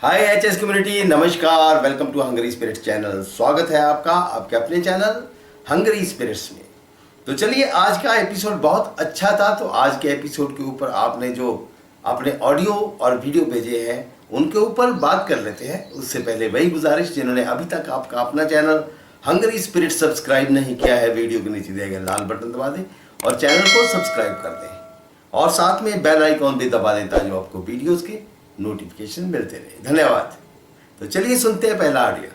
हाय HS community, नमस्कार। Welcome to hungry spirits channel. स्वागत है आपका आपके अपने चैनल हंगरी स्पिरिट्स में। तो चलिए, आज का एपिसोड बहुत अच्छा था। तो आज के एपिसोड के ऊपर आपने जो अपने ऑडियो और वीडियो भेजे हैं उनके ऊपर बात कर लेते हैं। उससे पहले वही गुजारिश, जिन्होंने अभी तक आपका अपना चैनल हंगरी स्पिरिट सब्सक्राइब नहीं किया है, वीडियो के नीचे दिया गया लाल बटन दबा दें और चैनल को सब्सक्राइब कर दें और साथ में बेल आइकॉन भी दबा दें ताकि आपको वीडियोस के नोटिफिकेशन मिलते रहे। धन्यवाद। तो चलिए सुनते हैं पहला ऑडियो।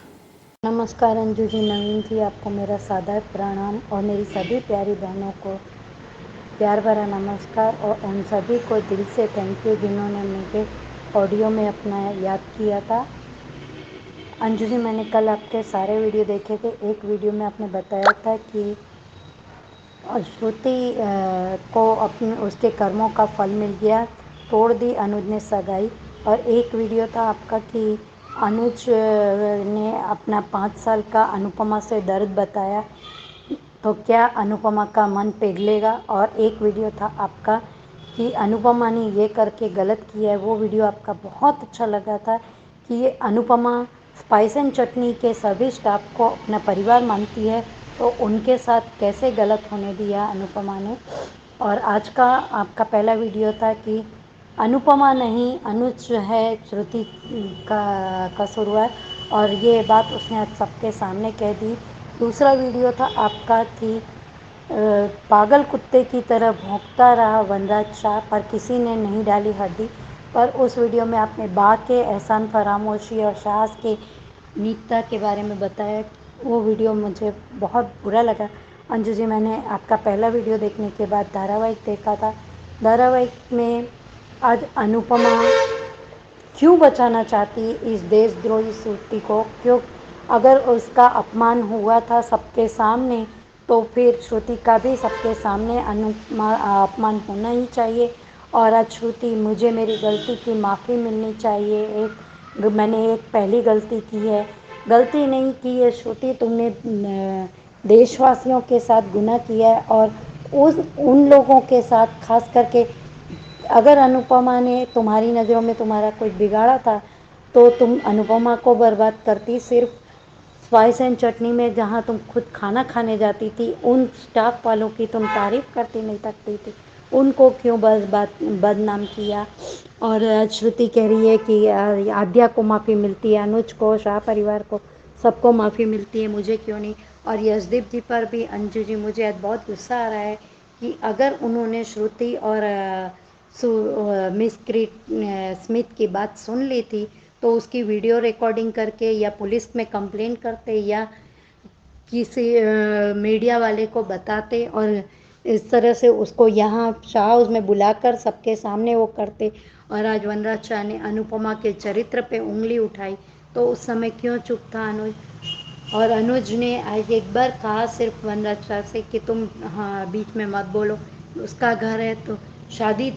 नमस्कार अंजू जी, नवीन जी, आपको मेरा सादर प्रणाम और मेरी सभी प्यारी बहनों को प्यार भरा नमस्कार और उन सभी को दिल से थैंक यू जिन्होंने मुझे ऑडियो में अपना याद किया था। अंजू जी, मैंने कल आपके सारे वीडियो देखे थे। एक वीडियो में आपने बताया था कि श्रुति को अपने उसके कर्मों का फल मिल गया, तोड़ दी अनुज ने सगाई। और एक वीडियो था आपका कि अनुज ने अपना 5 साल का अनुपमा से दर्द बताया, तो क्या अनुपमा का मन पिघलेगा। और एक वीडियो था आपका कि अनुपमा ने ये करके गलत किया है। वो वीडियो आपका बहुत अच्छा लगा था कि ये अनुपमा स्पाइस एंड चटनी के सभी स्टाफ को अपना परिवार मानती है, तो उनके साथ कैसे गलत होने दिया अनुपमा ने। और आज का आपका पहला वीडियो था कि अनुपमा नहीं, अनुज है श्रुति का कसूरवार, और ये बात उसने आज सबके सामने कह दी। दूसरा वीडियो था आपका कि पागल कुत्ते की तरह भौंकता रहा वनराज शाह, पर किसी ने नहीं डाली हड्डी। पर उस वीडियो में आपने बा के एहसान फरामोशी और साहस के नीचता के बारे में बताया। वो वीडियो मुझे बहुत बुरा लगा। अंजू जी, मैंने आपका पहला वीडियो देखने के बाद धारावाहिक देखा था। धारावाहिक में आज अनुपमा क्यों बचाना चाहती है इस देशद्रोही श्रुति को, क्यों? अगर उसका अपमान हुआ था सबके सामने, तो फिर श्रुति का भी सबके सामने अपमान होना ही चाहिए। और आज श्रुति, मुझे मेरी गलती की माफ़ी मिलनी चाहिए। मैंने एक पहली गलती की है, गलती नहीं की है श्रुति, तुमने देशवासियों के साथ गुनाह किया है। और उन लोगों के साथ खास करके, अगर अनुपमा ने तुम्हारी नज़रों में तुम्हारा कुछ बिगाड़ा था तो तुम अनुपमा को बर्बाद करती। सिर्फ स्पाइस एंड चटनी में जहाँ तुम खुद खाना खाने जाती थी, उन स्टाफ वालों की तुम तारीफ़ करती नहीं थकती थी, उनको क्यों बदनाम किया। और श्रुति कह रही है कि आद्या को माफ़ी मिलती है, अनुज को, शाह परिवार को, सबको माफ़ी मिलती है, मुझे क्यों नहीं। और यशदीप जी पर भी अंजू जी, मुझे आज बहुत गुस्सा आ रहा है कि अगर उन्होंने श्रुति और मिस स्मिथ की बात सुन ली थी तो उसकी वीडियो रिकॉर्डिंग करके या पुलिस में कंप्लेन करते या किसी मीडिया वाले को बताते, और इस तरह से उसको यहाँ शाह हाउस में बुलाकर सबके सामने वो करते। और आज वनराज शाह ने अनुपमा के चरित्र पे उंगली उठाई, तो उस समय क्यों चुप था अनुज। और अनुज ने आज एक बार कहा सिर्फ वनराज शाह से कि तुम हाँ बीच में मत बोलो, उसका घर है, तो शादी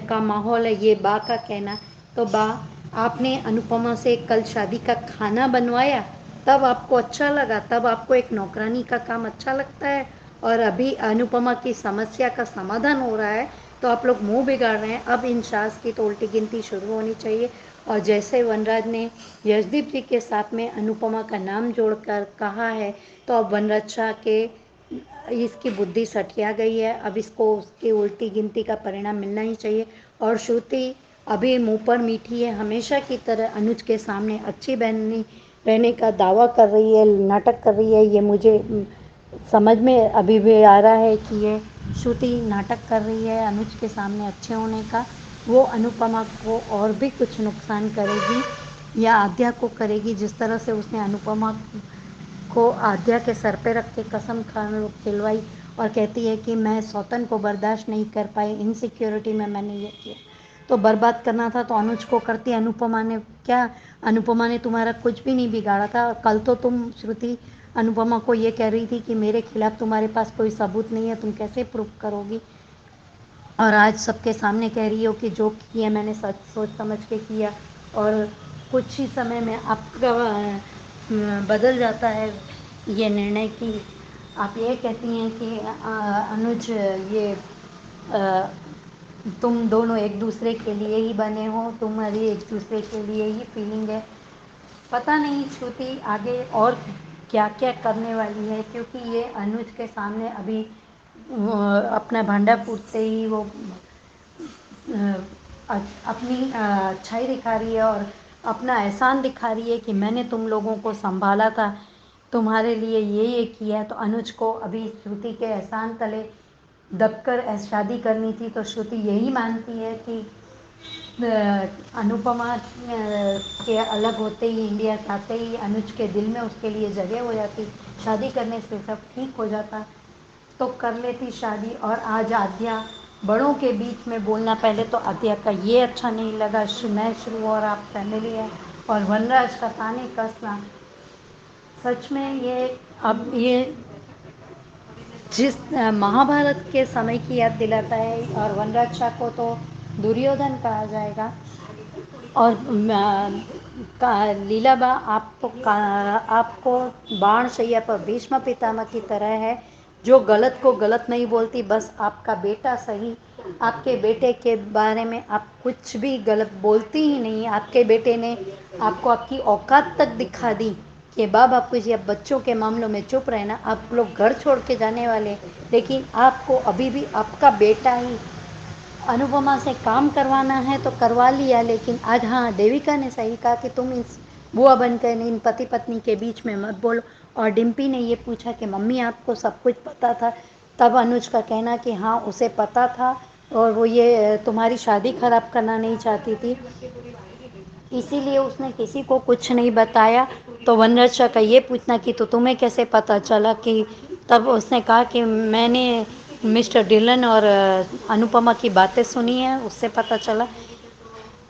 का माहौल है, ये बा का कहना। तो बा, आपने अनुपमा से कल शादी का खाना बनवाया, तब आपको अच्छा लगा, तब आपको एक नौकरानी का काम अच्छा लगता है। और अभी अनुपमा की समस्या का समाधान हो रहा है तो आप लोग मुंह बिगाड़ रहे हैं। अब इन शास की तो उल्टी गिनती शुरू होनी चाहिए। और जैसे वनराज ने यशदीप जी के साथ में अनुपमा का नाम जोड़कर कहा है, तो अब वनराज शाह के इसकी बुद्धि सटिया गई है। अब इसको उसकी उल्टी गिनती का परिणाम मिलना ही चाहिए। और श्रुति अभी मुंह पर मीठी है, हमेशा की तरह अनुज के सामने अच्छी बहनी रहने का दावा कर रही है, नाटक कर रही है। ये मुझे समझ में अभी भी आ रहा है कि ये श्रुति नाटक कर रही है अनुज के सामने अच्छे होने का। वो अनुपमा को और भी कुछ नुकसान करेगी या आद्या को करेगी, जिस तरह से उसने अनुपमा को आद्या के सर पे रख के कसम खिलवाई और कहती है कि मैं सौतन को बर्दाश्त नहीं कर पाई, इनसिक्योरिटी में मैंने ये किया। तो बर्बाद करना था तो अनुज को करती। अनुपमा ने क्या, अनुपमा ने तुम्हारा कुछ भी नहीं बिगाड़ा था। कल तो तुम श्रुति अनुपमा को ये कह रही थी कि मेरे खिलाफ तुम्हारे पास कोई सबूत नहीं है, तुम कैसे प्रूफ करोगी। और आज सबके सामने कह रही हो कि जो किया मैंने सच सोच समझ के किया। और कुछ ही समय में आपका बदल जाता है ये निर्णय कि आप ये कहती हैं कि अनुज ये तुम दोनों एक दूसरे के लिए ही बने हो, तुम्हारी एक दूसरे के लिए ही फीलिंग है। पता नहीं श्रुति आगे और क्या क्या करने वाली है, क्योंकि ये अनुज के सामने अभी अपना भांडा फूटते ही वो अपनी अच्छाई दिखा रही है और अपना एहसान दिखा रही है कि मैंने तुम लोगों को संभाला था, तुम्हारे लिए ये किया। तो अनुज को अभी श्रुति के एहसान तले दबकर शादी करनी थी। तो श्रुति यही मानती है कि अनुपमा के अलग होते ही, इंडिया आते ही अनुज के दिल में उसके लिए जगह हो जाती, शादी करने से सब ठीक हो जाता, तो कर लेती शादी। और आज आद्या बड़ों के बीच में बोलना, पहले तो आद्या का ये अच्छा नहीं लगा, मैं शुरू और आप फैमिली है, और वनराज का ताने कसना, सच में ये अब ये जिस महाभारत के समय की याद दिलाता है। और वनराज शाह को तो दुर्योधन कहा जाएगा। और लीलाबा आपको बाण शैया पर भीष्म पितामह की तरह है, जो गलत को गलत नहीं बोलती, बस आपका बेटा सही। आपके बेटे के बारे में आप कुछ भी गलत बोलती ही नहीं। आपके बेटे ने आपको आपकी औकात तक दिखा दी कि बाप कुछ अब बच्चों के मामलों में चुप रहना, आप लोग घर छोड़ के जाने वाले, लेकिन आपको अभी भी आपका बेटा ही अनुपमा से काम करवाना है तो करवा लिया। लेकिन आज हाँ, देविका ने सही कहा कि तुम इस बुआ बनकर इन पति पत्नी के बीच में मत बोलो। और डिम्पी ने ये पूछा कि मम्मी आपको सब कुछ पता था? तब अनुज का कहना कि हाँ उसे पता था और वो ये तुम्हारी शादी खराब करना नहीं चाहती थी, इसीलिए उसने किसी को कुछ नहीं बताया। तो वनरक्षा का ये पूछना कि तो तुम्हें कैसे पता चला, कि तब उसने कहा कि मैंने मिस्टर डिलन और अनुपमा की बातें सुनी है, उससे पता चला।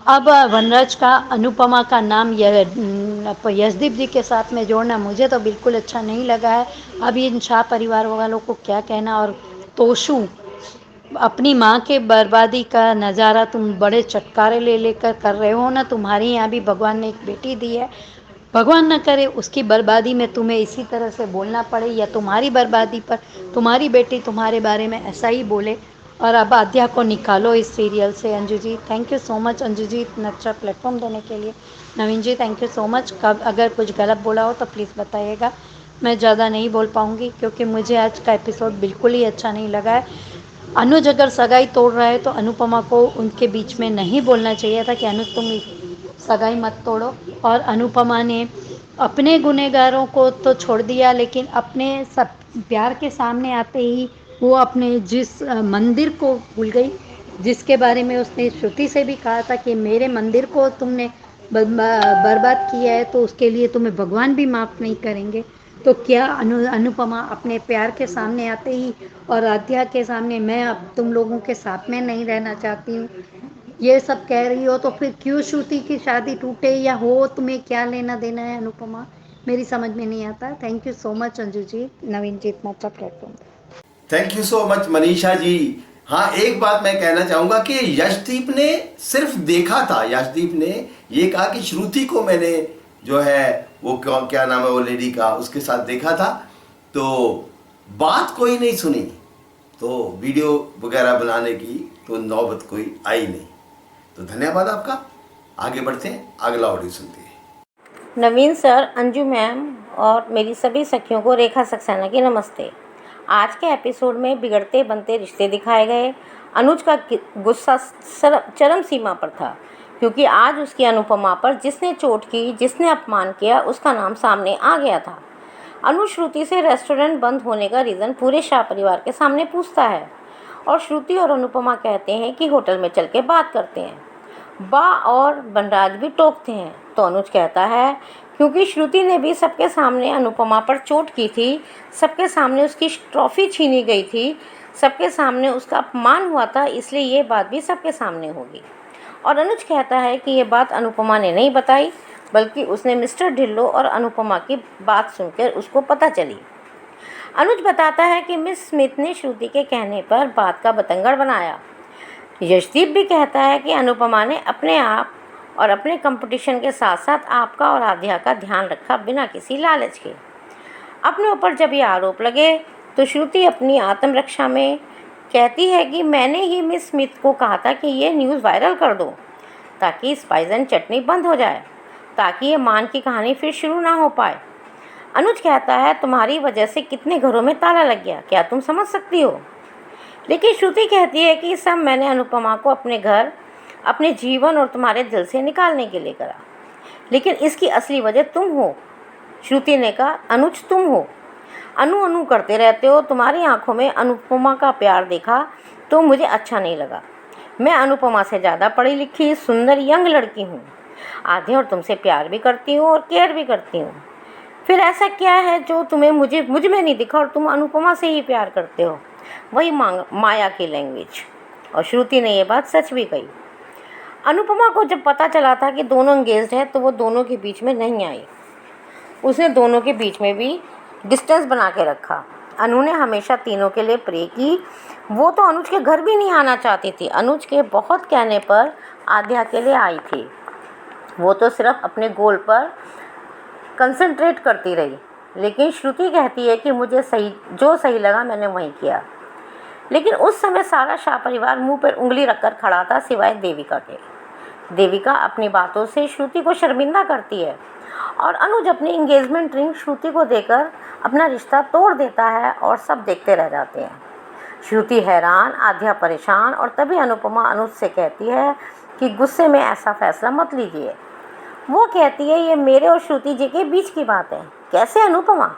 अब वनराज का अनुपमा का नाम यशदीप जी के साथ में जोड़ना मुझे तो बिल्कुल अच्छा नहीं लगा है। अब इन शाह परिवार वालों को क्या कहना। और तोशु, अपनी माँ के बर्बादी का नज़ारा तुम बड़े चटकारे ले लेकर कर रहे हो ना। तुम्हारे यहाँ भी भगवान ने एक बेटी दी है, भगवान न करे उसकी बर्बादी में तुम्हें इसी तरह से बोलना पड़े, या तुम्हारी बर्बादी पर तुम्हारी बेटी तुम्हारे बारे में ऐसा ही बोले। और अब आद्या को निकालो इस सीरियल से। Anju ji thank you so much, Anju ji इतना अच्छा प्लेटफॉर्म देने के लिए। Naveen ji thank you so much. कब अगर कुछ गलत बोला हो तो प्लीज़ बताइएगा, मैं ज़्यादा नहीं बोल पाऊँगी क्योंकि मुझे आज का एपिसोड बिल्कुल ही अच्छा नहीं लगा है। अनुज अगर सगाई तोड़ रहा है तो अनुपमा को उनके बीच में नहीं बोलना चाहिए था कि अनुज तुम सगाई मत तोड़ो। और अनुपमा ने अपने गुनहगारों को तो छोड़ दिया, लेकिन अपने सब प्यार के सामने आते ही वो अपने जिस मंदिर को भूल गई, जिसके बारे में उसने श्रुति से भी कहा था कि मेरे मंदिर को तुमने बर्बाद किया है तो उसके लिए तुम्हें भगवान भी माफ़ नहीं करेंगे। तो क्या अनुपमा अपने प्यार के सामने आते ही और आद्या के सामने मैं अब तुम लोगों के साथ में नहीं रहना चाहती हूँ, ये सब कह रही हो, तो फिर क्यों श्रुति की शादी टूटे या हो, तुम्हें क्या लेना देना है अनुपमा? मेरी समझ में नहीं आता। Thank you so much Anju ji, Naveen ji इतना अच्छा platform. Thank you so much Manisha ji. हाँ, एक बात मैं कहना चाहूंगा कि यशदीप ने सिर्फ देखा था, यशदीप ने ये कहा कि श्रुति को मैंने जो है वो क्या नाम है वो लेडी का, उसके साथ देखा था, तो बात कोई नहीं सुनी, तो वीडियो वगैरह बनाने की तो नौबत कोई आई नहीं। तो धन्यवाद आपका। आगे बढ़ते हैं, अगला ऑडियो सुनते हैं। नवीन सर, अंजू मैम और मेरी सभी सखियों को रेखा सक्सेना की नमस्ते। आज के एपिसोड में बिगड़ते बनते रिश्ते दिखाए गए। अनुज का गुस्सा चरम सीमा पर था क्योंकि आज उसकी अनुपमा पर जिसने चोट की, जिसने अपमान किया, उसका नाम सामने आ गया था। अनुज श्रुति से रेस्टोरेंट बंद होने का रीज़न पूरे शाह परिवार के सामने पूछता है और श्रुति और अनुपमा कहते हैं कि होटल में चल के बात करते हैं। बा और बनराज भी टोकते हैं तो अनुज कहता है क्योंकि श्रुति ने भी सबके सामने अनुपमा पर चोट की थी, सबके सामने उसकी ट्रॉफी छीनी गई थी, सबके सामने उसका अपमान हुआ था, इसलिए ये बात भी सबके सामने होगी। और अनुज कहता है कि ये बात अनुपमा ने नहीं बताई, बल्कि उसने मिस्टर ढिल्लो और अनुपमा की बात सुनकर उसको पता चली। अनुज बताता है कि मिस स्मिथ ने श्रुति के कहने पर बात का बतंगड़ बनाया। यशदीप भी कहता है कि अनुपमा ने अपने आप और अपने कंपटीशन के साथ साथ आपका और आध्या का ध्यान रखा बिना किसी लालच के। अपने ऊपर जब ये आरोप लगे तो श्रुति अपनी आत्मरक्षा में कहती है कि मैंने ही मिस स्मिथ को कहा था कि ये न्यूज़ वायरल कर दो ताकि स्पाइस एंड चटनी बंद हो जाए, ताकि ये मान की कहानी फिर शुरू ना हो पाए। अनुज कहता है तुम्हारी वजह से कितने घरों में ताला लग गया, क्या तुम समझ सकती हो? लेकिन श्रुति कहती है कि सब मैंने अनुपमा को अपने घर, अपने जीवन और तुम्हारे दिल से निकालने के लिए करा, लेकिन इसकी असली वजह तुम हो। श्रुति ने कहा अनुज तुम हो, अनु अनु करते रहते हो। तुम्हारी आंखों में अनुपमा का प्यार देखा तो मुझे अच्छा नहीं लगा। मैं अनुपमा से ज़्यादा पढ़ी लिखी सुंदर यंग लड़की हूँ आधे, और तुमसे प्यार भी करती हूँ और केयर भी करती हूँ। फिर ऐसा क्या है जो तुम्हें मुझ में नहीं दिखा और तुम अनुपमा से ही प्यार करते हो? वही माया की लैंग्वेज। और श्रुति ने ये बात सच भी कही। अनुपमा को जब पता चला था कि दोनों एंगेज्ड हैं तो वो दोनों के बीच में नहीं आई। उसने दोनों के बीच में भी डिस्टेंस बना के रखा। अनु ने हमेशा तीनों के लिए प्रे की। वो तो अनुज के घर भी नहीं आना चाहती थी। अनुज के बहुत कहने पर आध्या के लिए आई थी। वो तो सिर्फ अपने गोल पर कंसंट्रेट करती रही। लेकिन श्रुति कहती है कि मुझे जो सही लगा मैंने वही किया। लेकिन उस समय सारा शाह परिवार मुंह पर उंगली रखकर खड़ा था सिवाय देविका के। देविका अपनी बातों से श्रुति को शर्मिंदा करती है और अनुज अपनी एंगेजमेंट रिंग श्रुति को देकर अपना रिश्ता तोड़ देता है और सब देखते रह जाते हैं। श्रुति हैरान, आध्या परेशान, और तभी अनुपमा अनुज से कहती है कि गुस्से में ऐसा फैसला मत लीजिए। वो कहती है ये मेरे और श्रुति जी के बीच की बात है। कैसे अनुपमा?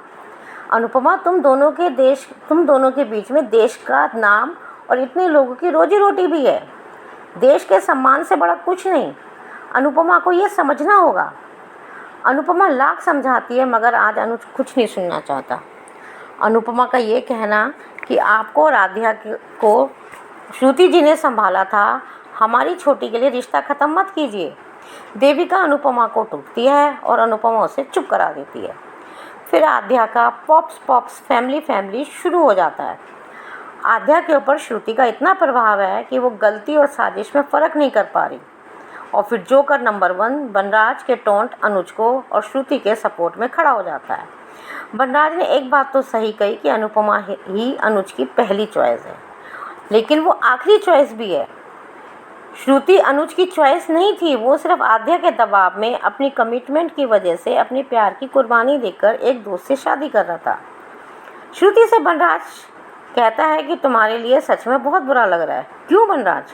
अनुपमा तुम दोनों के बीच में देश का नाम और इतने लोगों की रोजी रोटी भी है। देश के सम्मान से बड़ा कुछ नहीं। अनुपमा को ये समझना होगा। अनुपमा लाख समझाती है मगर आज अनुज कुछ नहीं सुनना चाहता। अनुपमा का ये कहना कि आपको और आध्या को श्रुति जी ने संभाला था, हमारी छोटी के लिए रिश्ता ख़त्म मत कीजिए। देविका अनुपमा को टूटती है और अनुपमा उसे चुप करा देती है। फिर आध्या का पॉप्स फैमिली शुरू हो जाता है। आध्या के ऊपर श्रुति का इतना प्रभाव है कि वो गलती और साजिश में फ़र्क नहीं कर पा रही। और फिर जोकर नंबर 1 बनराज के टोंट अनुज को और श्रुति के सपोर्ट में खड़ा हो जाता है। बनराज ने एक बात तो सही कही कि अनुपमा ही अनुज की पहली चॉइस है, लेकिन वो आखिरी चॉइस भी है। श्रुति अनुज की चॉइस नहीं थी। वो सिर्फ आध्या के दबाव में अपनी कमिटमेंट की वजह से अपने प्यार की कुर्बानी देकर एक दोस्त से शादी कर रहा था। श्रुति से बनराज कहता है कि तुम्हारे लिए सच में बहुत बुरा लग रहा है। क्यों बनराज?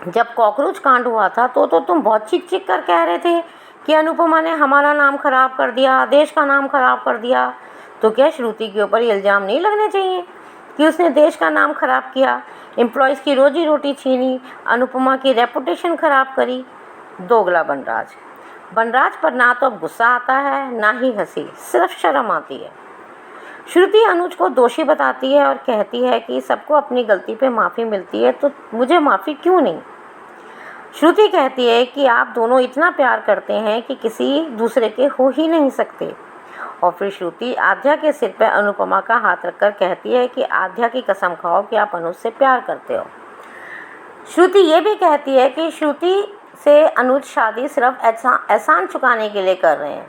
जब कॉकरोच कांड हुआ था तो तुम बहुत चीख कर कह रहे थे कि अनुपमा ने हमारा नाम खराब कर दिया, देश का नाम खराब कर दिया। तो क्या श्रुति के ऊपर इल्ज़ाम नहीं लगने चाहिए कि उसने देश का नाम खराब किया, एम्प्लॉयज़ की रोजी रोटी छीनी, अनुपमा की रेपुटेशन ख़राब करी? दोगला बनराज पर ना तो अब गुस्सा आता है ना ही हंसी, सिर्फ शर्म आती है। श्रुति अनुज को दोषी बताती है और कहती है कि सबको अपनी गलती पे माफ़ी मिलती है तो मुझे माफ़ी क्यों नहीं? श्रुति कहती है कि आप दोनों इतना प्यार करते हैं कि किसी दूसरे के हो ही नहीं सकते। और फिर श्रुति आध्या के सिर पर अनुपमा का हाथ रखकर कहती है कि आध्या की कसम खाओ कि आप अनुज से प्यार करते हो। श्रुति ये भी कहती है कि श्रुति से अनुज शादी सिर्फ एहसान चुकाने के लिए कर रहे हैं।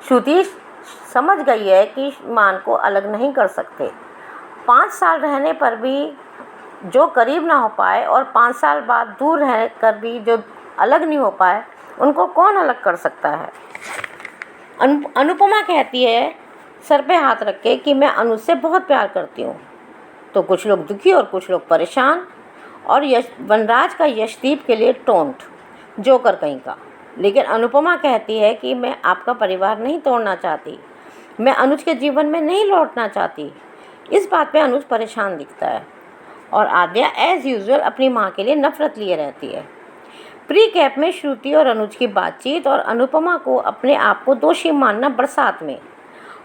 श्रुति समझ गई है कि मान को अलग नहीं कर सकते। 5 साल रहने पर भी जो करीब ना हो पाए और 5 साल बाद दूर रह कर भी जो अलग नहीं हो पाए, उनको कौन अलग कर सकता है? अनुपमा कहती है सर पे हाथ रख के कि मैं अनुज से बहुत प्यार करती हूँ। तो कुछ लोग दुखी और कुछ लोग परेशान। और बनराज का यशदीप के लिए टोंट, जोकर कहीं का। लेकिन अनुपमा कहती है कि मैं आपका परिवार नहीं तोड़ना चाहती, मैं अनुज के जीवन में नहीं लौटना चाहती। इस बात पे अनुज परेशान दिखता है और आद्या एज़ यूजुअल अपनी माँ के लिए नफरत लिए रहती है। प्री कैप में श्रुति और अनुज की बातचीत और अनुपमा को अपने आप को दोषी मानना बरसात में,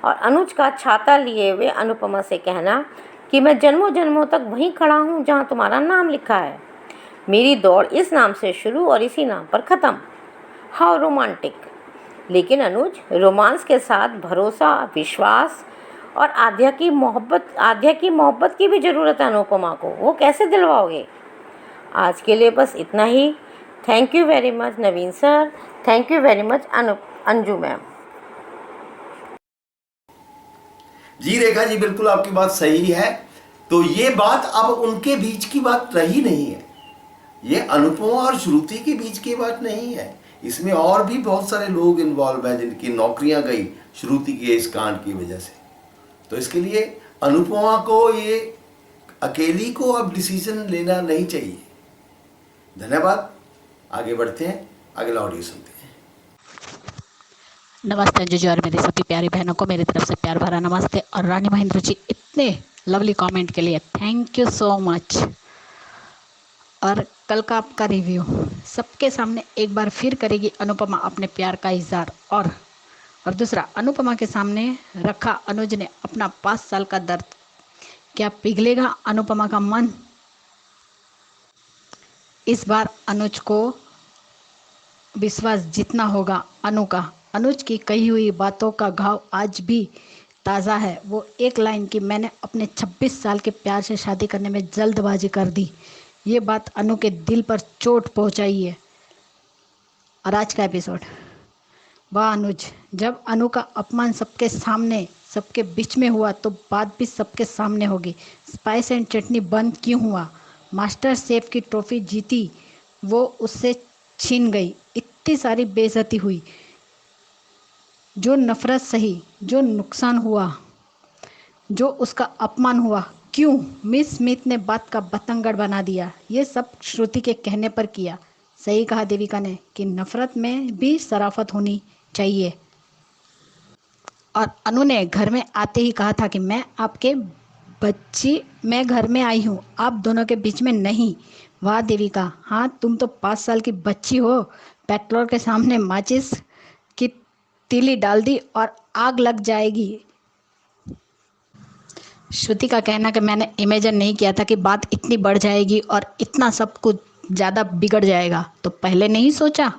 और अनुज का छाता लिए हुए अनुपमा से कहना कि मैं जन्मों जन्मों तक वहीं खड़ा हूँ जहाँ तुम्हारा नाम लिखा है। मेरी दौड़ इस नाम से शुरू और इसी नाम पर ख़त्म। How romantic. लेकिन अनुज, रोमांस के साथ भरोसा, विश्वास और आध्या की मोहब्बत की भी ज़रूरत है अनुपमा को। वो कैसे दिलवाओगे? आज के लिए बस इतना ही। Thank you very much Naveen sir. Thank you very much Anju ma'am. जी रेखा जी, बिल्कुल आपकी बात सही है। तो ये बात अब उनके बीच की बात रही नहीं है, ये अनुपमा और श्रुति के बीच की बात नहीं है। इसमें और भी बहुत सारे लोग इन्वॉल्व हैं जिनकी नौकरियां गई श्रुति के इस कांड की वजह से। तो इसके लिए अनुपमा को ये अकेली को अब डिसीजन लेना नहीं चाहिए। धन्यवाद। आगे बढ़ते हैं, अगला ऑडियो सुनते हैं। नमस्ते अंजू जी और मेरी सभी प्यारी बहनों को मेरी तरफ से प्यार भरा नमस्ते। और रानी महेंद्र जी, इतने लवली कमेंट के लिए थैंक यू सो मच। और कल का आपका रिव्यू सबके सामने एक बार फिर करेगी अनुपमा अपने प्यार का इजहार। और दूसरा, अनुपमा के सामने रखा अनुज ने अपना 5 साल का दर्द। क्या पिघलेगा अनुपमा का मन? इस बार अनुज को विश्वास जीतना होगा अनु का। अनुज की कही हुई बातों का घाव आज भी ताज़ा है। वो एक लाइन की मैंने अपने 26 साल के प्यार से शादी करने में जल्दबाजी कर दी, ये बात अनु के दिल पर चोट पहुंचाई है। और आज का एपिसोड, वाह अनुज, जब अनु का अपमान सबके सामने सबके बीच में हुआ तो बात भी सबके सामने होगी। स्पाइस एंड चटनी बंद क्यों हुआ? मास्टर शेफ की ट्रॉफी जीती, वो उससे छीन गई। इतनी सारी बेइज्जती हुई, जो नफरत सही, जो नुकसान हुआ, जो उसका अपमान हुआ, क्यों मिस स्मिथ ने बात का बतंगड़ बना दिया? ये सब श्रुति के कहने पर किया। सही कहा देविका ने कि नफरत में भी शराफत होनी चाहिए। और अनु ने घर में आते ही कहा था कि मैं घर में आई हूँ, आप दोनों के बीच में नहीं। वाह देविका, हाँ तुम तो 5 साल की बच्ची हो। पेट्रोल के सामने माचिस की तीली डाल दी और आग लग जाएगी। श्रुति का कहना कि मैंने इमेजिन नहीं किया था कि बात इतनी बढ़ जाएगी और इतना सब कुछ ज़्यादा बिगड़ जाएगा, तो पहले नहीं सोचा?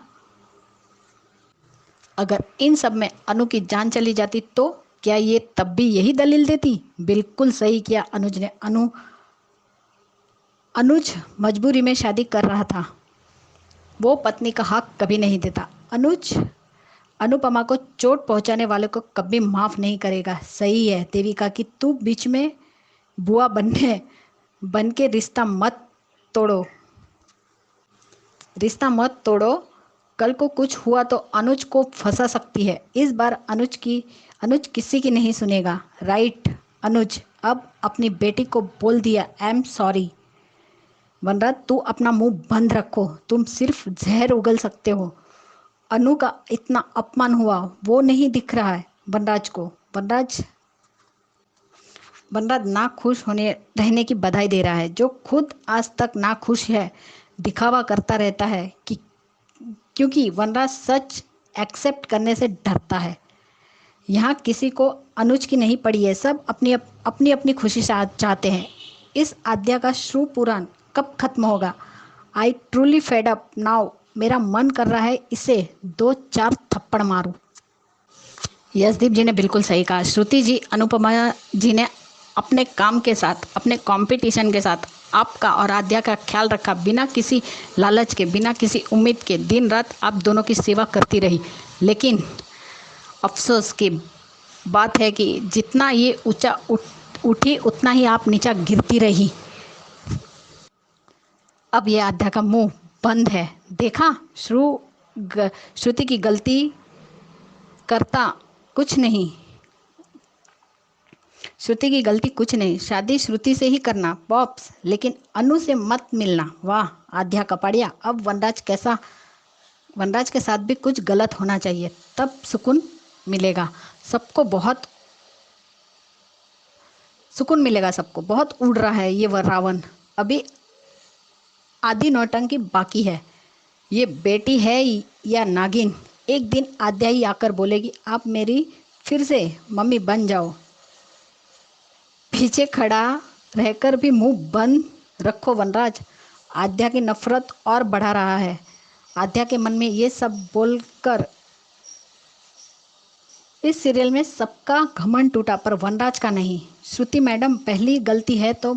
अगर इन सब में अनु की जान चली जाती तो क्या ये तब भी यही दलील देती? बिल्कुल सही किया अनुज ने। अनुज मजबूरी में शादी कर रहा था, वो पत्नी का हक कभी नहीं देता। अनुज अनुपमा को चोट पहुंचाने वाले को कभी माफ़ नहीं करेगा। सही है देविका कि तू बीच में बुआ बन के रिश्ता मत तोड़ो। कल को कुछ हुआ तो अनुज को फंसा सकती है। इस बार अनुज किसी की नहीं सुनेगा। राइट अनुज, अब अपनी बेटी को बोल दिया आई एम सॉरी। वनराज, तू अपना मुंह बंद रखो, तुम सिर्फ जहर उगल सकते हो। अनु का इतना अपमान हुआ, वो नहीं दिख रहा है वनराज को। वनराज ना खुश रहने की बधाई दे रहा है, जो खुद आज तक ना खुश है, दिखावा करता रहता है क्योंकि वनराज सच एक्सेप्ट करने से डरता है। यहाँ किसी को अनुज की नहीं पड़ी है, सब अपनी खुशी चाहते हैं। इस आद्या का श्रू पुराण कब खत्म होगा? I truly fed up now. मेरा मन कर रहा है इसे 2-4 थप्पड़ मारूं। यशदीप जी ने बिल्कुल सही कहा। श्रुति जी, अनुपमा जी ने अपने काम के साथ, अपने कंपटीशन के साथ आपका और आद्या का ख्याल रखा, बिना किसी लालच के, बिना किसी उम्मीद के। दिन रात आप दोनों की सेवा करती रही, लेकिन अफसोस की बात है कि जितना ये ऊंचा उठी उतना ही आप नीचा गिरती रही। अब ये आद्या का मुंह बंद है। देखा, श्रुति की गलती करता कुछ नहीं। श्रुति की गलती कुछ नहीं। शादी श्रुति से ही करना पॉप्स, लेकिन अनु से मत मिलना। वाह आद्या कपाड़िया। अब वनराज के साथ भी कुछ गलत होना चाहिए, तब सुकून मिलेगा सबको। बहुत सुकून मिलेगा सबको। बहुत उड़ रहा है ये रावण, अभी आधी नौटंकी बाकी है। ये बेटी है या नागिन? एक दिन आद्या ही आकर बोलेगी, आप मेरी फिर से मम्मी बन जाओ। पीछे खड़ा रहकर भी मुंह बंद रखो वनराज। आद्या की नफरत और बढ़ा रहा है। आद्या के मन में ये सब बोलकर इस सीरियल में सबका घमंड टूटा, पर वनराज का नहीं। श्रुति मैडम, पहली गलती है तो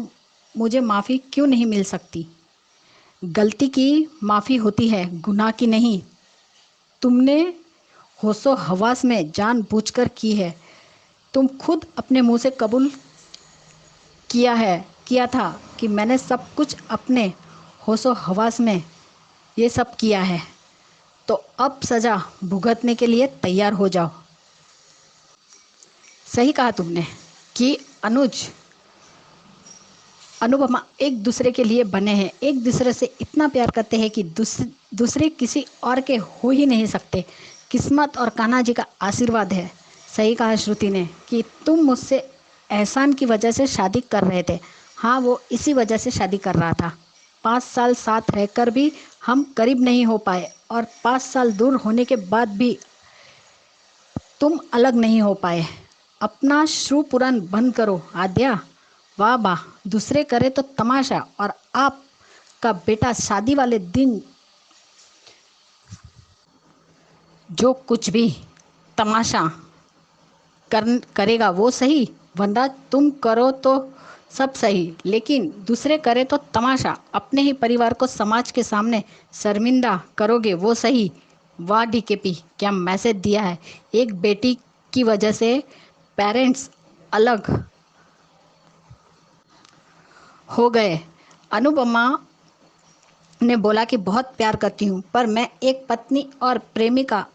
मुझे माफ़ी क्यों नहीं मिल सकती? गलती की माफ़ी होती है, गुनाह की नहीं। तुमने होशो हवास में जानबूझकर की है। तुम खुद अपने मुंह से कबूल किया है किया था कि मैंने सब कुछ अपने होशो हवास में ये सब किया है, तो अब सज़ा भुगतने के लिए तैयार हो जाओ। सही कहा तुमने कि अनुज अनुपमा एक दूसरे के लिए बने हैं, एक दूसरे से इतना प्यार करते हैं कि दूसरे किसी और के हो ही नहीं सकते। किस्मत और कान्हा जी का आशीर्वाद है। सही कहा श्रुति ने कि तुम मुझसे एहसान की वजह से शादी कर रहे थे। हाँ, वो इसी वजह से शादी कर रहा था। 5 साल साथ रहकर भी हम करीब नहीं हो पाए और 5 साल दूर होने के बाद भी तुम अलग नहीं हो पाए। अपना श्रु पुराण बंद करो आद्या। वाह वाह, दूसरे करे तो तमाशा, और आपका बेटा शादी वाले दिन जो कुछ भी तमाशा करेगा वो सही, वरना तुम करो तो सब सही, लेकिन दूसरे करे तो तमाशा, अपने ही परिवार को समाज के सामने शर्मिंदा करोगे वो सही। वाह डीकेपी, क्या मैसेज दिया है। एक बेटी की वजह से पेरेंट्स अलग हो गए। अनुपमा ने बोला कि बहुत प्यार करती हूँ, पर मैं एक पत्नी और प्रेमिका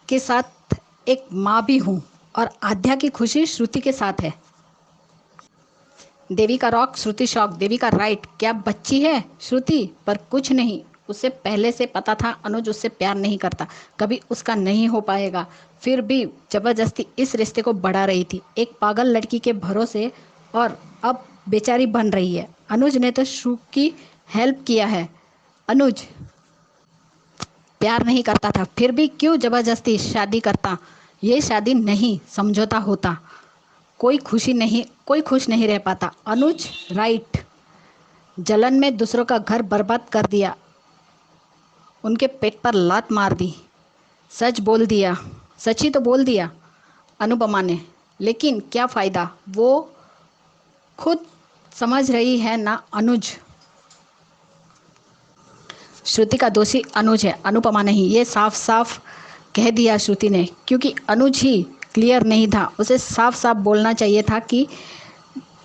के साथ एक माँ भी हूँ, और आध्या की खुशी श्रुति के साथ है। देवी का रॉक, श्रुति शॉक। देवी का राइट, क्या बच्ची है श्रुति, पर कुछ नहीं, उसे पहले से पता था अनुज उससे प्यार नहीं करता, कभी उसका नहीं हो पाएगा, फिर भी जबरदस्ती इस रिश्ते को बढ़ा रही थी, एक पागल लड़की के भरोसे, और अब बेचारी बन रही है। अनुज ने तो श्रु की हेल्प किया है। अनुज प्यार नहीं करता था, फिर भी क्यों जबरदस्ती शादी करता। ये शादी नहीं, समझौता होता। कोई खुश नहीं रह पाता। अनुज राइट, जलन में दूसरों का घर बर्बाद कर दिया, उनके पेट पर लात मार दी, सच ही तो बोल दिया अनुपमा ने, लेकिन क्या फ़ायदा, वो खुद समझ रही है ना। अनुज, श्रुति का दोषी अनुज है, अनुपमा नहीं, ये साफ साफ कह दिया श्रुति ने, क्योंकि अनुज ही क्लियर नहीं था। उसे साफ साफ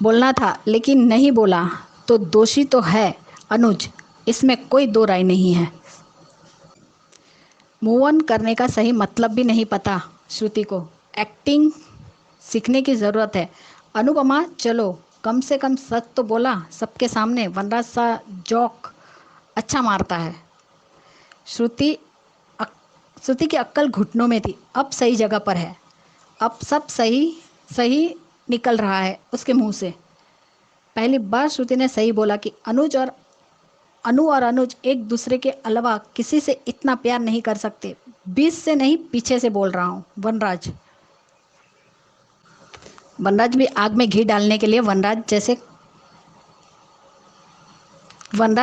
बोलना था, लेकिन नहीं बोला, तो दोषी तो है अनुज, इसमें कोई दो राय नहीं है। मूव ऑन करने का सही मतलब भी नहीं पता श्रुति को, एक्टिंग सीखने की ज़रूरत है। अनुपमा चलो, कम से कम सच तो बोला सबके सामने, वनराज सा जोक अच्छा मारता है। श्रुति की अक्ल घुटनों में थी, अब सही जगह पर है, अब सब सही निकल रहा है उसके मुंह से। पहली बार श्रुति ने सही बोला कि अनु और अनुज एक दूसरे के अलावा किसी से इतना प्यार नहीं कर सकते। 20 से नहीं, पीछे से बोल रहा हूँ। वनराज भी आग में घी डालने के लिए वनराज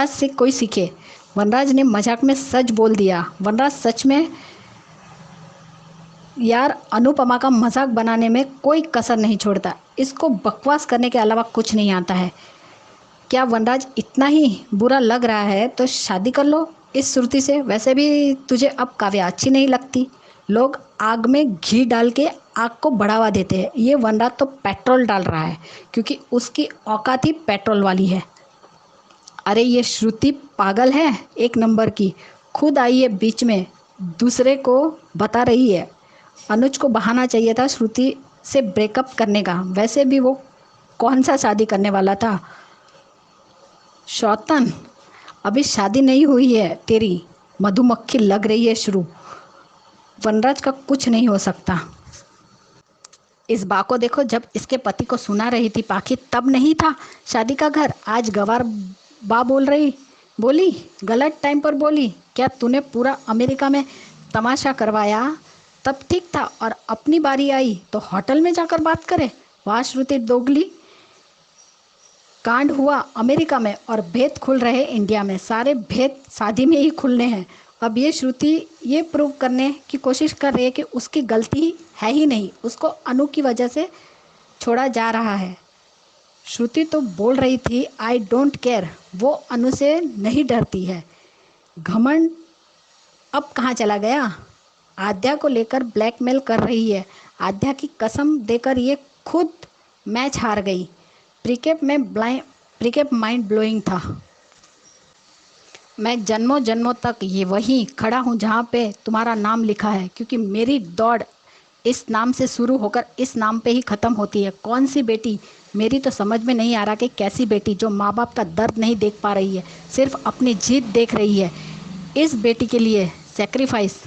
से कोई सीखे। वनराज ने मजाक में सच बोल दिया। वनराज सच में यार, अनुपमा का मजाक बनाने में कोई कसर नहीं छोड़ता, इसको बकवास करने के अलावा कुछ नहीं आता है। क्या वनराज इतना ही बुरा लग रहा है तो शादी कर लो इस श्रुति से, वैसे भी तुझे अब काव्या अच्छी नहीं लगती। लोग आग में घी डाल के आग को बढ़ावा देते हैं, ये वनराज तो पेट्रोल डाल रहा है, क्योंकि उसकी औकात ही पेट्रोल वाली है। अरे ये श्रुति पागल है एक नंबर की, खुद आई है बीच में, दूसरे को बता रही है। अनुज को बहाना चाहिए था श्रुति से ब्रेकअप करने का, वैसे भी वो कौन सा शादी करने वाला था। शौतन, अभी शादी नहीं हुई है तेरी, मधुमक्खी लग रही है शुरू। वनराज का कुछ नहीं हो सकता। इस बा को देखो, जब इसके पति को सुना रही थी पाखी, तब नहीं था शादी का घर। आज गवार बा बोली गलत टाइम पर बोली। क्या तूने पूरा अमेरिका में तमाशा करवाया तब ठीक था, और अपनी बारी आई तो होटल में जाकर बात करे। वाह श्रुति दोगली, कांड हुआ अमेरिका में और भेद खुल रहे इंडिया में। सारे भेद शादी में ही खुलने हैं। अब ये श्रुति ये प्रूव करने की कोशिश कर रही है कि उसकी गलती है ही नहीं, उसको अनु की वजह से छोड़ा जा रहा है। श्रुति तो बोल रही थी आई डोंट केयर, वो अनु से नहीं डरती है। घमंड अब कहाँ चला गया। आद्या को लेकर ब्लैकमेल कर रही है। आद्या की कसम देकर ये खुद मैच हार गई। प्रीकेप माइंड ब्लोइंग था। मैं जन्मों जन्मों तक ये वहीं खड़ा हूँ जहाँ पे तुम्हारा नाम लिखा है, क्योंकि मेरी दौड़ इस नाम से शुरू होकर इस नाम पे ही ख़त्म होती है। कौन सी बेटी, मेरी तो समझ में नहीं आ रहा कि कैसी बेटी जो माँ बाप का दर्द नहीं देख पा रही है, सिर्फ अपनी जीत देख रही है। इस बेटी के लिए सेक्रीफाइस,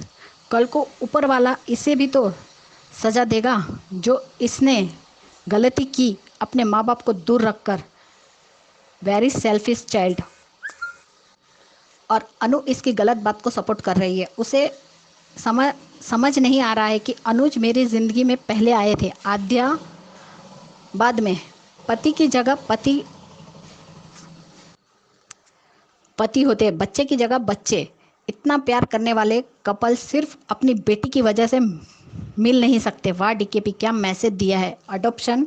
कल को ऊपर वाला इसे भी तो सज़ा देगा जो इसने गलती की अपने माँ बाप को दूर रखकर। Very selfish child. और अनु इसकी गलत बात को सपोर्ट कर रही है। उसे समझ नहीं आ रहा है कि अनुज मेरी ज़िंदगी में पहले आए थे, आद्या बाद में। पति की जगह पति होते, बच्चे की जगह बच्चे। इतना प्यार करने वाले कपल सिर्फ अपनी बेटी की वजह से मिल नहीं सकते। वाह डीकेपी, क्या मैसेज दिया है अडॉप्शन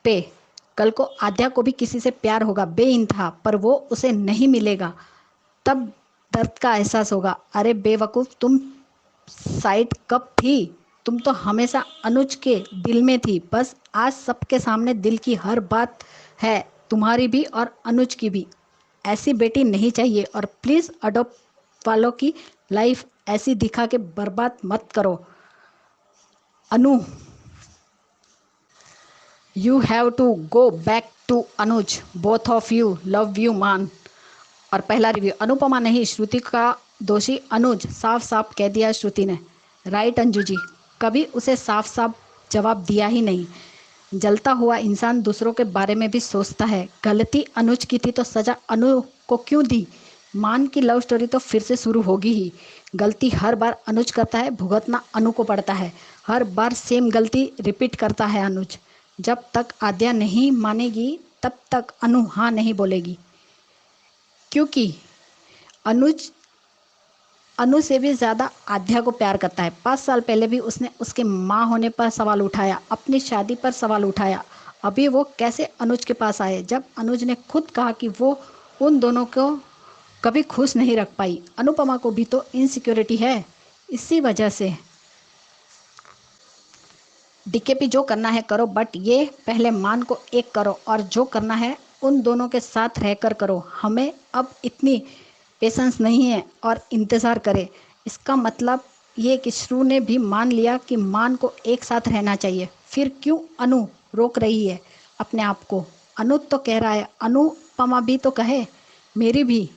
पे। कल को आद्या को भी किसी से प्यार होगा बेइंतहा, पर वो उसे नहीं मिलेगा, तब दर्द का एहसास होगा। अरे बेवकूफ़, तुम साइड कब थी? तुम तो हमेशा अनुज के दिल में थी। बस आज सबके सामने दिल की हर बात है, तुम्हारी भी और अनुज की भी। ऐसी बेटी नहीं चाहिए, और प्लीज़ अडॉप्ट वालों की लाइफ ऐसी दिखा के बर्बाद मत करो। Anu, you have to go back to Anuj, both of you love you man. और पहला रिव्यू, अनुपमा नहीं श्रुति का दोषी अनुज, साफ साफ कह दिया श्रुति ने। राइट अंजू जी, कभी उसे साफ साफ जवाब दिया ही नहीं। जलता हुआ इंसान दूसरों के बारे में भी सोचता है। गलती अनुज की थी तो सजा अनु को क्यों दी? मान की लव स्टोरी तो फिर से शुरू होगी ही। गलती हर बार अनुज करता है, भुगतना अनु को पड़ता है। हर बार सेम गलती रिपीट करता है अनुज। जब तक आद्या नहीं मानेगी तब तक अनु हाँ नहीं बोलेगी, क्योंकि अनुज अनु से भी ज़्यादा आद्या को प्यार करता है। 5 साल पहले भी उसने उसके माँ होने पर सवाल उठाया, अपनी शादी पर सवाल उठाया। अभी वो कैसे अनुज के पास आए, जब अनुज ने खुद कहा कि वो उन दोनों को कभी खुश नहीं रख पाई। अनुपमा को भी तो इनसिक्योरिटी है। इसी वजह से डीकेपी जो करना है करो, बट ये पहले मान को एक करो, और जो करना है उन दोनों के साथ रहकर करो। हमें अब इतनी पेशेंस नहीं है और इंतज़ार करे। इसका मतलब ये कि श्रु ने भी मान लिया कि मान को एक साथ रहना चाहिए। फिर क्यों अनु रोक रही है अपने आप को? अनु तो कह रहा है, अनुपमा भी तो कहे, मेरी भी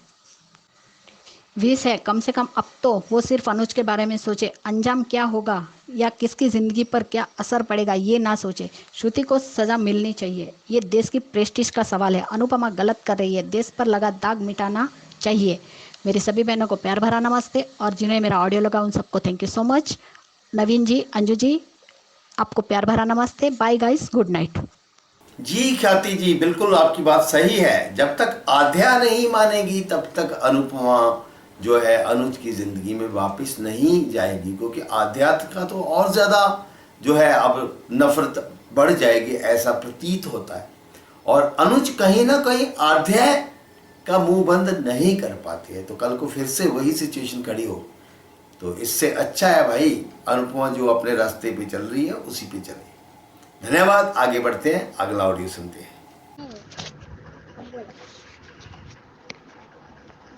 विश है कम से कम अब तो वो सिर्फ अनुज के बारे में सोचे। अंजाम क्या होगा या किसकी ज़िंदगी पर क्या असर पड़ेगा ये ना सोचे। श्रुति को सज़ा मिलनी चाहिए, ये देश की प्रेस्टीज का सवाल है। अनुपमा गलत कर रही है, देश पर लगा दाग मिटाना चाहिए। मेरी सभी बहनों को प्यार भरा नमस्ते, और जिन्हें मेरा ऑडियो लगा उन सबको thank you so much. Naveen ji, Anju ji, आपको प्यार भरा नमस्ते। Bye guys, good night. जी ख्याति जी, बिल्कुल आपकी बात सही है। जब तक आद्या नहीं मानेगी तब तक अनुपमा जो है अनुज की ज़िंदगी में वापस नहीं जाएगी, क्योंकि आध्यात्म का तो और ज़्यादा जो है अब नफरत बढ़ जाएगी, ऐसा प्रतीत होता है। और अनुज कहीं ना कहीं आध्या का मुंह बंद नहीं कर पाती है, तो कल को फिर से वही सिचुएशन खड़ी हो, तो इससे अच्छा है भाई अनुपमा जो अपने रास्ते पे चल रही है उसी पे चले। धन्यवाद। आगे बढ़ते हैं, अगला ऑडियो सुनते हैं।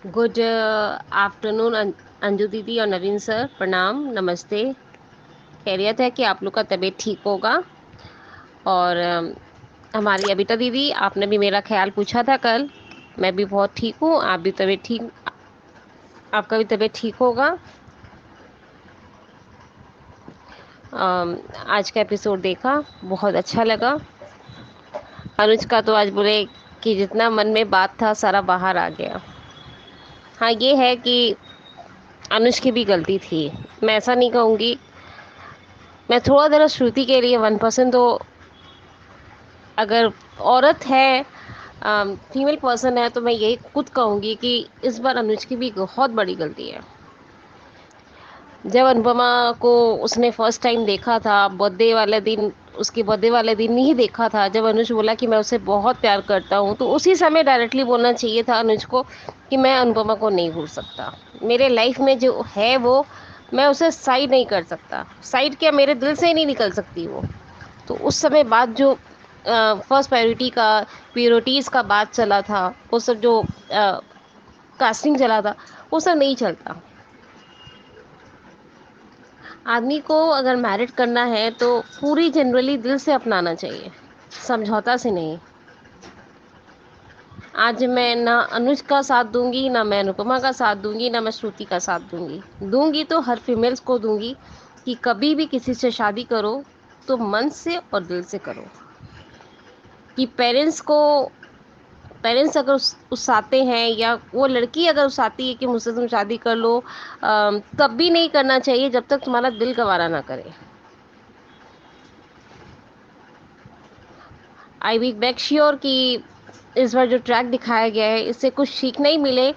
गुड आफ्टरनून अंजू दीदी और नवीन सर, प्रणाम, नमस्ते। खैरियत है कि आप लोग का तबीयत ठीक होगा। और हमारी अबिता दीदी, आपने भी मेरा ख्याल पूछा था कल, मैं भी बहुत ठीक हूँ, आप भी आपका भी तबीयत ठीक होगा। आज का एपिसोड देखा, बहुत अच्छा लगा। अनुज का तो आज बोले कि जितना मन में बात था सारा बाहर आ गया। हाँ, ये है कि अनुज की भी गलती थी, मैं ऐसा नहीं कहूँगी। मैं थोड़ा ज़रा श्रुति के लिए 1% तो, अगर औरत है, फीमेल पर्सन है, तो मैं यही खुद कहूँगी कि इस बार अनुज की भी बहुत बड़ी गलती है। जब अनुपमा को उसने फर्स्ट टाइम देखा था, बर्थडे वाले दिन, उसके बर्थडे वाले दिन ही देखा था, जब अनुज बोला कि मैं उसे बहुत प्यार करता हूँ, तो उसी समय डायरेक्टली बोलना चाहिए था अनुज को कि मैं अनुपमा को नहीं भूल सकता। मेरे लाइफ में जो है वो मैं उसे साइड नहीं कर सकता। साइड क्या, मेरे दिल से ही नहीं निकल सकती वो। तो उस समय बात जो फर्स्ट प्रायोरिटी का, प्रियोरिटीज़ का बात चला था, वो सब जो कास्टिंग चला था, वो सब नहीं चलता। आदमी को अगर मैरिड करना है तो पूरी जनरली दिल से अपनाना चाहिए, समझौता से नहीं। आज मैं ना अनुज का साथ दूंगी, ना मैं अनुपमा का साथ दूंगी, ना मैं श्रुति का साथ दूंगी। दूंगी तो हर फीमेल्स को दूंगी कि कभी भी किसी से शादी करो तो मन से और दिल से करो। कि पेरेंट्स अगर उकसाते हैं या वो लड़की अगर उकसाती है कि मुझसे तुम शादी कर लो, तब भी नहीं करना चाहिए जब तक तुम्हारा दिल गवारा ना करे। आई वी मेक श्योर कि इस बार जो ट्रैक दिखाया गया है इससे कुछ सीखना ही मिले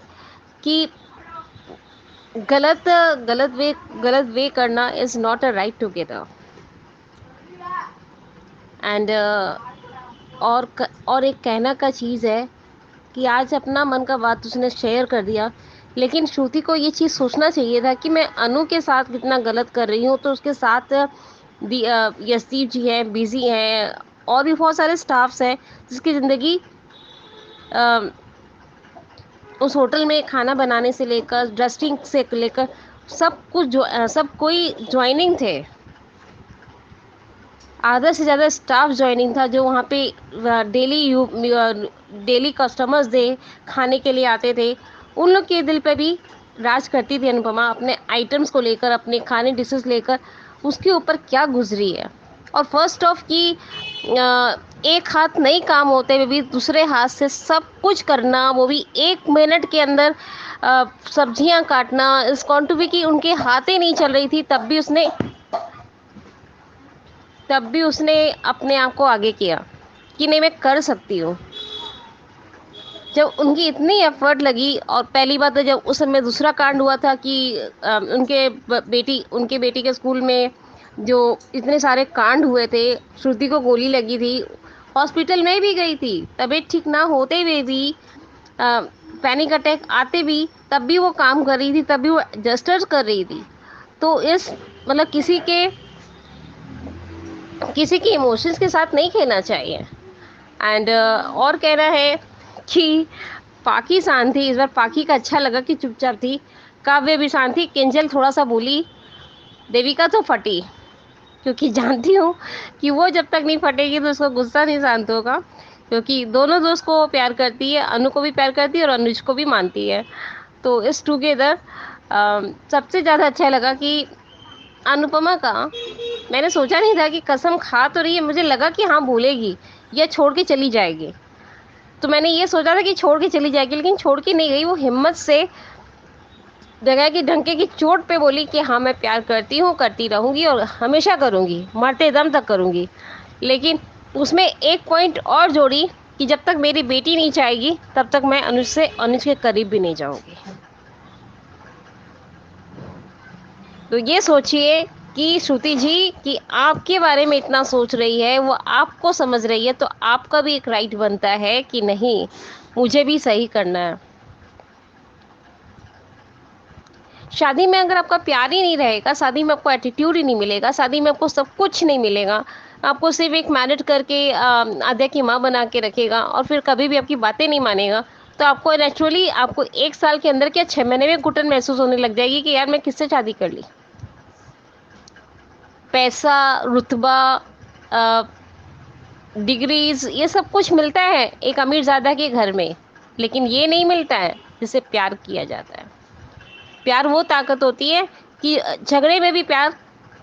कि गलत वे करना is not a right together. And और एक कहना का चीज़ है कि आज अपना मन का बात उसने शेयर कर दिया, लेकिन श्रुति को ये चीज़ सोचना चाहिए था कि मैं अनु के साथ कितना गलत कर रही हूँ। तो उसके साथ यशदीप जी हैं, बिजी हैं, और भी बहुत सारे स्टाफ्स हैं जिसकी ज़िंदगी उस होटल में खाना बनाने से लेकर डस्टिंग से लेकर सब कुछ जो सब कोई ज्वाइनिंग थे। आधा से ज़्यादा स्टाफ ज्वाइनिंग था जो वहाँ पे डेली कस्टमर्स थे, खाने के लिए आते थे। उन लोग के दिल पे भी राज करती थी अनुपमा, अपने आइटम्स को लेकर, अपने खाने डिशेस लेकर उसके ऊपर क्या गुजरी है। और फर्स्ट ऑफ कि एक हाथ नहीं काम होते हुए भी दूसरे हाथ से सब कुछ करना, वो भी 1 मिनट के अंदर सब्जियां काटना, इस कॉन्ट टू बी कि उनके हाथें नहीं चल रही थी, तब भी उसने अपने आप को आगे किया कि नहीं मैं कर सकती हूँ। जब उनकी इतनी एफर्ट लगी, और पहली बात तो जब उस समय दूसरा कांड हुआ था कि उनके बेटी के स्कूल में जो इतने सारे कांड हुए थे, श्रुति को गोली लगी थी, हॉस्पिटल में भी गई थी, तबीयत ठीक ना होते हुए भी, पैनिक अटैक आते भी, तब भी वो काम कर रही थी, तब भी वो एडजस्टर्स कर रही थी। तो इस मतलब किसी की इमोशंस के साथ नहीं खेलना चाहिए। एंड और कहना है कि पाकी शांत थी इस बार। पाकी का अच्छा लगा कि चुपचाप थी, काव्य भी शांत थी, किंजल थोड़ा सा बोली, देविका तो फटी, क्योंकि जानती हूँ कि वो जब तक नहीं फटेगी तो उसका गुस्सा नहीं शांत होगा, क्योंकि दोनों दोस्त को प्यार करती है, अनु को भी प्यार करती है और अनुज को भी मानती है। तो इस टुगेदर सबसे ज़्यादा अच्छा लगा कि अनुपमा का, मैंने सोचा नहीं था कि कसम खा तो रही है, मुझे लगा कि हाँ बोलेगी या छोड़ के चली जाएगी। तो मैंने ये सोचा था कि छोड़ के चली जाएगी, लेकिन छोड़ के नहीं गई। वो हिम्मत से जगह की डंके की चोट पे बोली कि हाँ मैं प्यार करती हूँ, करती रहूँगी और हमेशा करूँगी, मरते दम तक करूँगी। लेकिन उसमें एक पॉइंट और जोड़ी कि जब तक मेरी बेटी नहीं चाहेगी तब तक मैं अनुज के करीब भी नहीं जाऊँगी। तो ये सोचिए कि श्रुति जी कि आपके बारे में इतना सोच रही है, वो आपको समझ रही है, तो आपका भी एक राइट बनता है कि नहीं मुझे भी सही करना है। शादी में अगर आपका प्यार ही नहीं रहेगा, शादी में आपको एटीट्यूड ही नहीं मिलेगा, शादी में आपको सब कुछ नहीं मिलेगा, आपको सिर्फ एक मैरिड करके आद्या की माँ बना के रखेगा और फिर कभी भी आपकी बातें नहीं मानेगा, तो आपको नेचुरली आपको 1 साल के अंदर क्या 6 महीने में घुटन महसूस होने लग जाएगी कि यार मैं किससे शादी कर ली। पैसा, रुतबा, डिग्रीज, ये सब कुछ मिलता है एक अमीरजादा के घर में, लेकिन ये नहीं मिलता है जिसे प्यार किया जाता है। प्यार वो ताकत होती है कि झगड़े में भी प्यार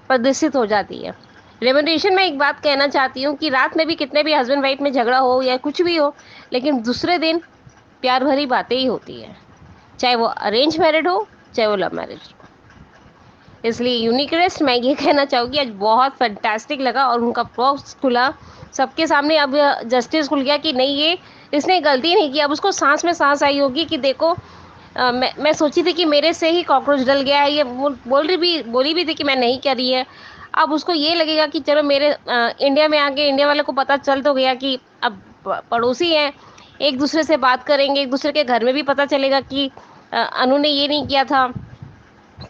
प्रदर्शित हो जाती है। रेमुनरेशन में एक बात कहना चाहती हूँ कि रात में भी कितने भी हस्बैंड वाइफ में झगड़ा हो या कुछ भी हो, लेकिन दूसरे दिन प्यार भरी बातें ही होती है, चाहे वो अरेंज मैरिड हो चाहे वो लव मैरिज हो। इसलिए यूनिकरेस्ट मैं ये कहना चाहूँगी आज बहुत फैंटास्टिक लगा, और उनका बॉक्स खुला सबके सामने। अब जस्टिस खुल गया कि नहीं ये इसने गलती नहीं की। अब उसको सांस में सांस आई होगी कि देखो मैं सोची थी कि मेरे से ही कॉकरोच डल गया है, ये बोली भी थी कि मैं नहीं कर रही है। अब उसको ये लगेगा कि चलो मेरे इंडिया में आके इंडिया वाले को पता चल तो गया कि अब पड़ोसी हैं, एक दूसरे से बात करेंगे, एक दूसरे के घर में भी पता चलेगा कि अनु ने ये नहीं किया था,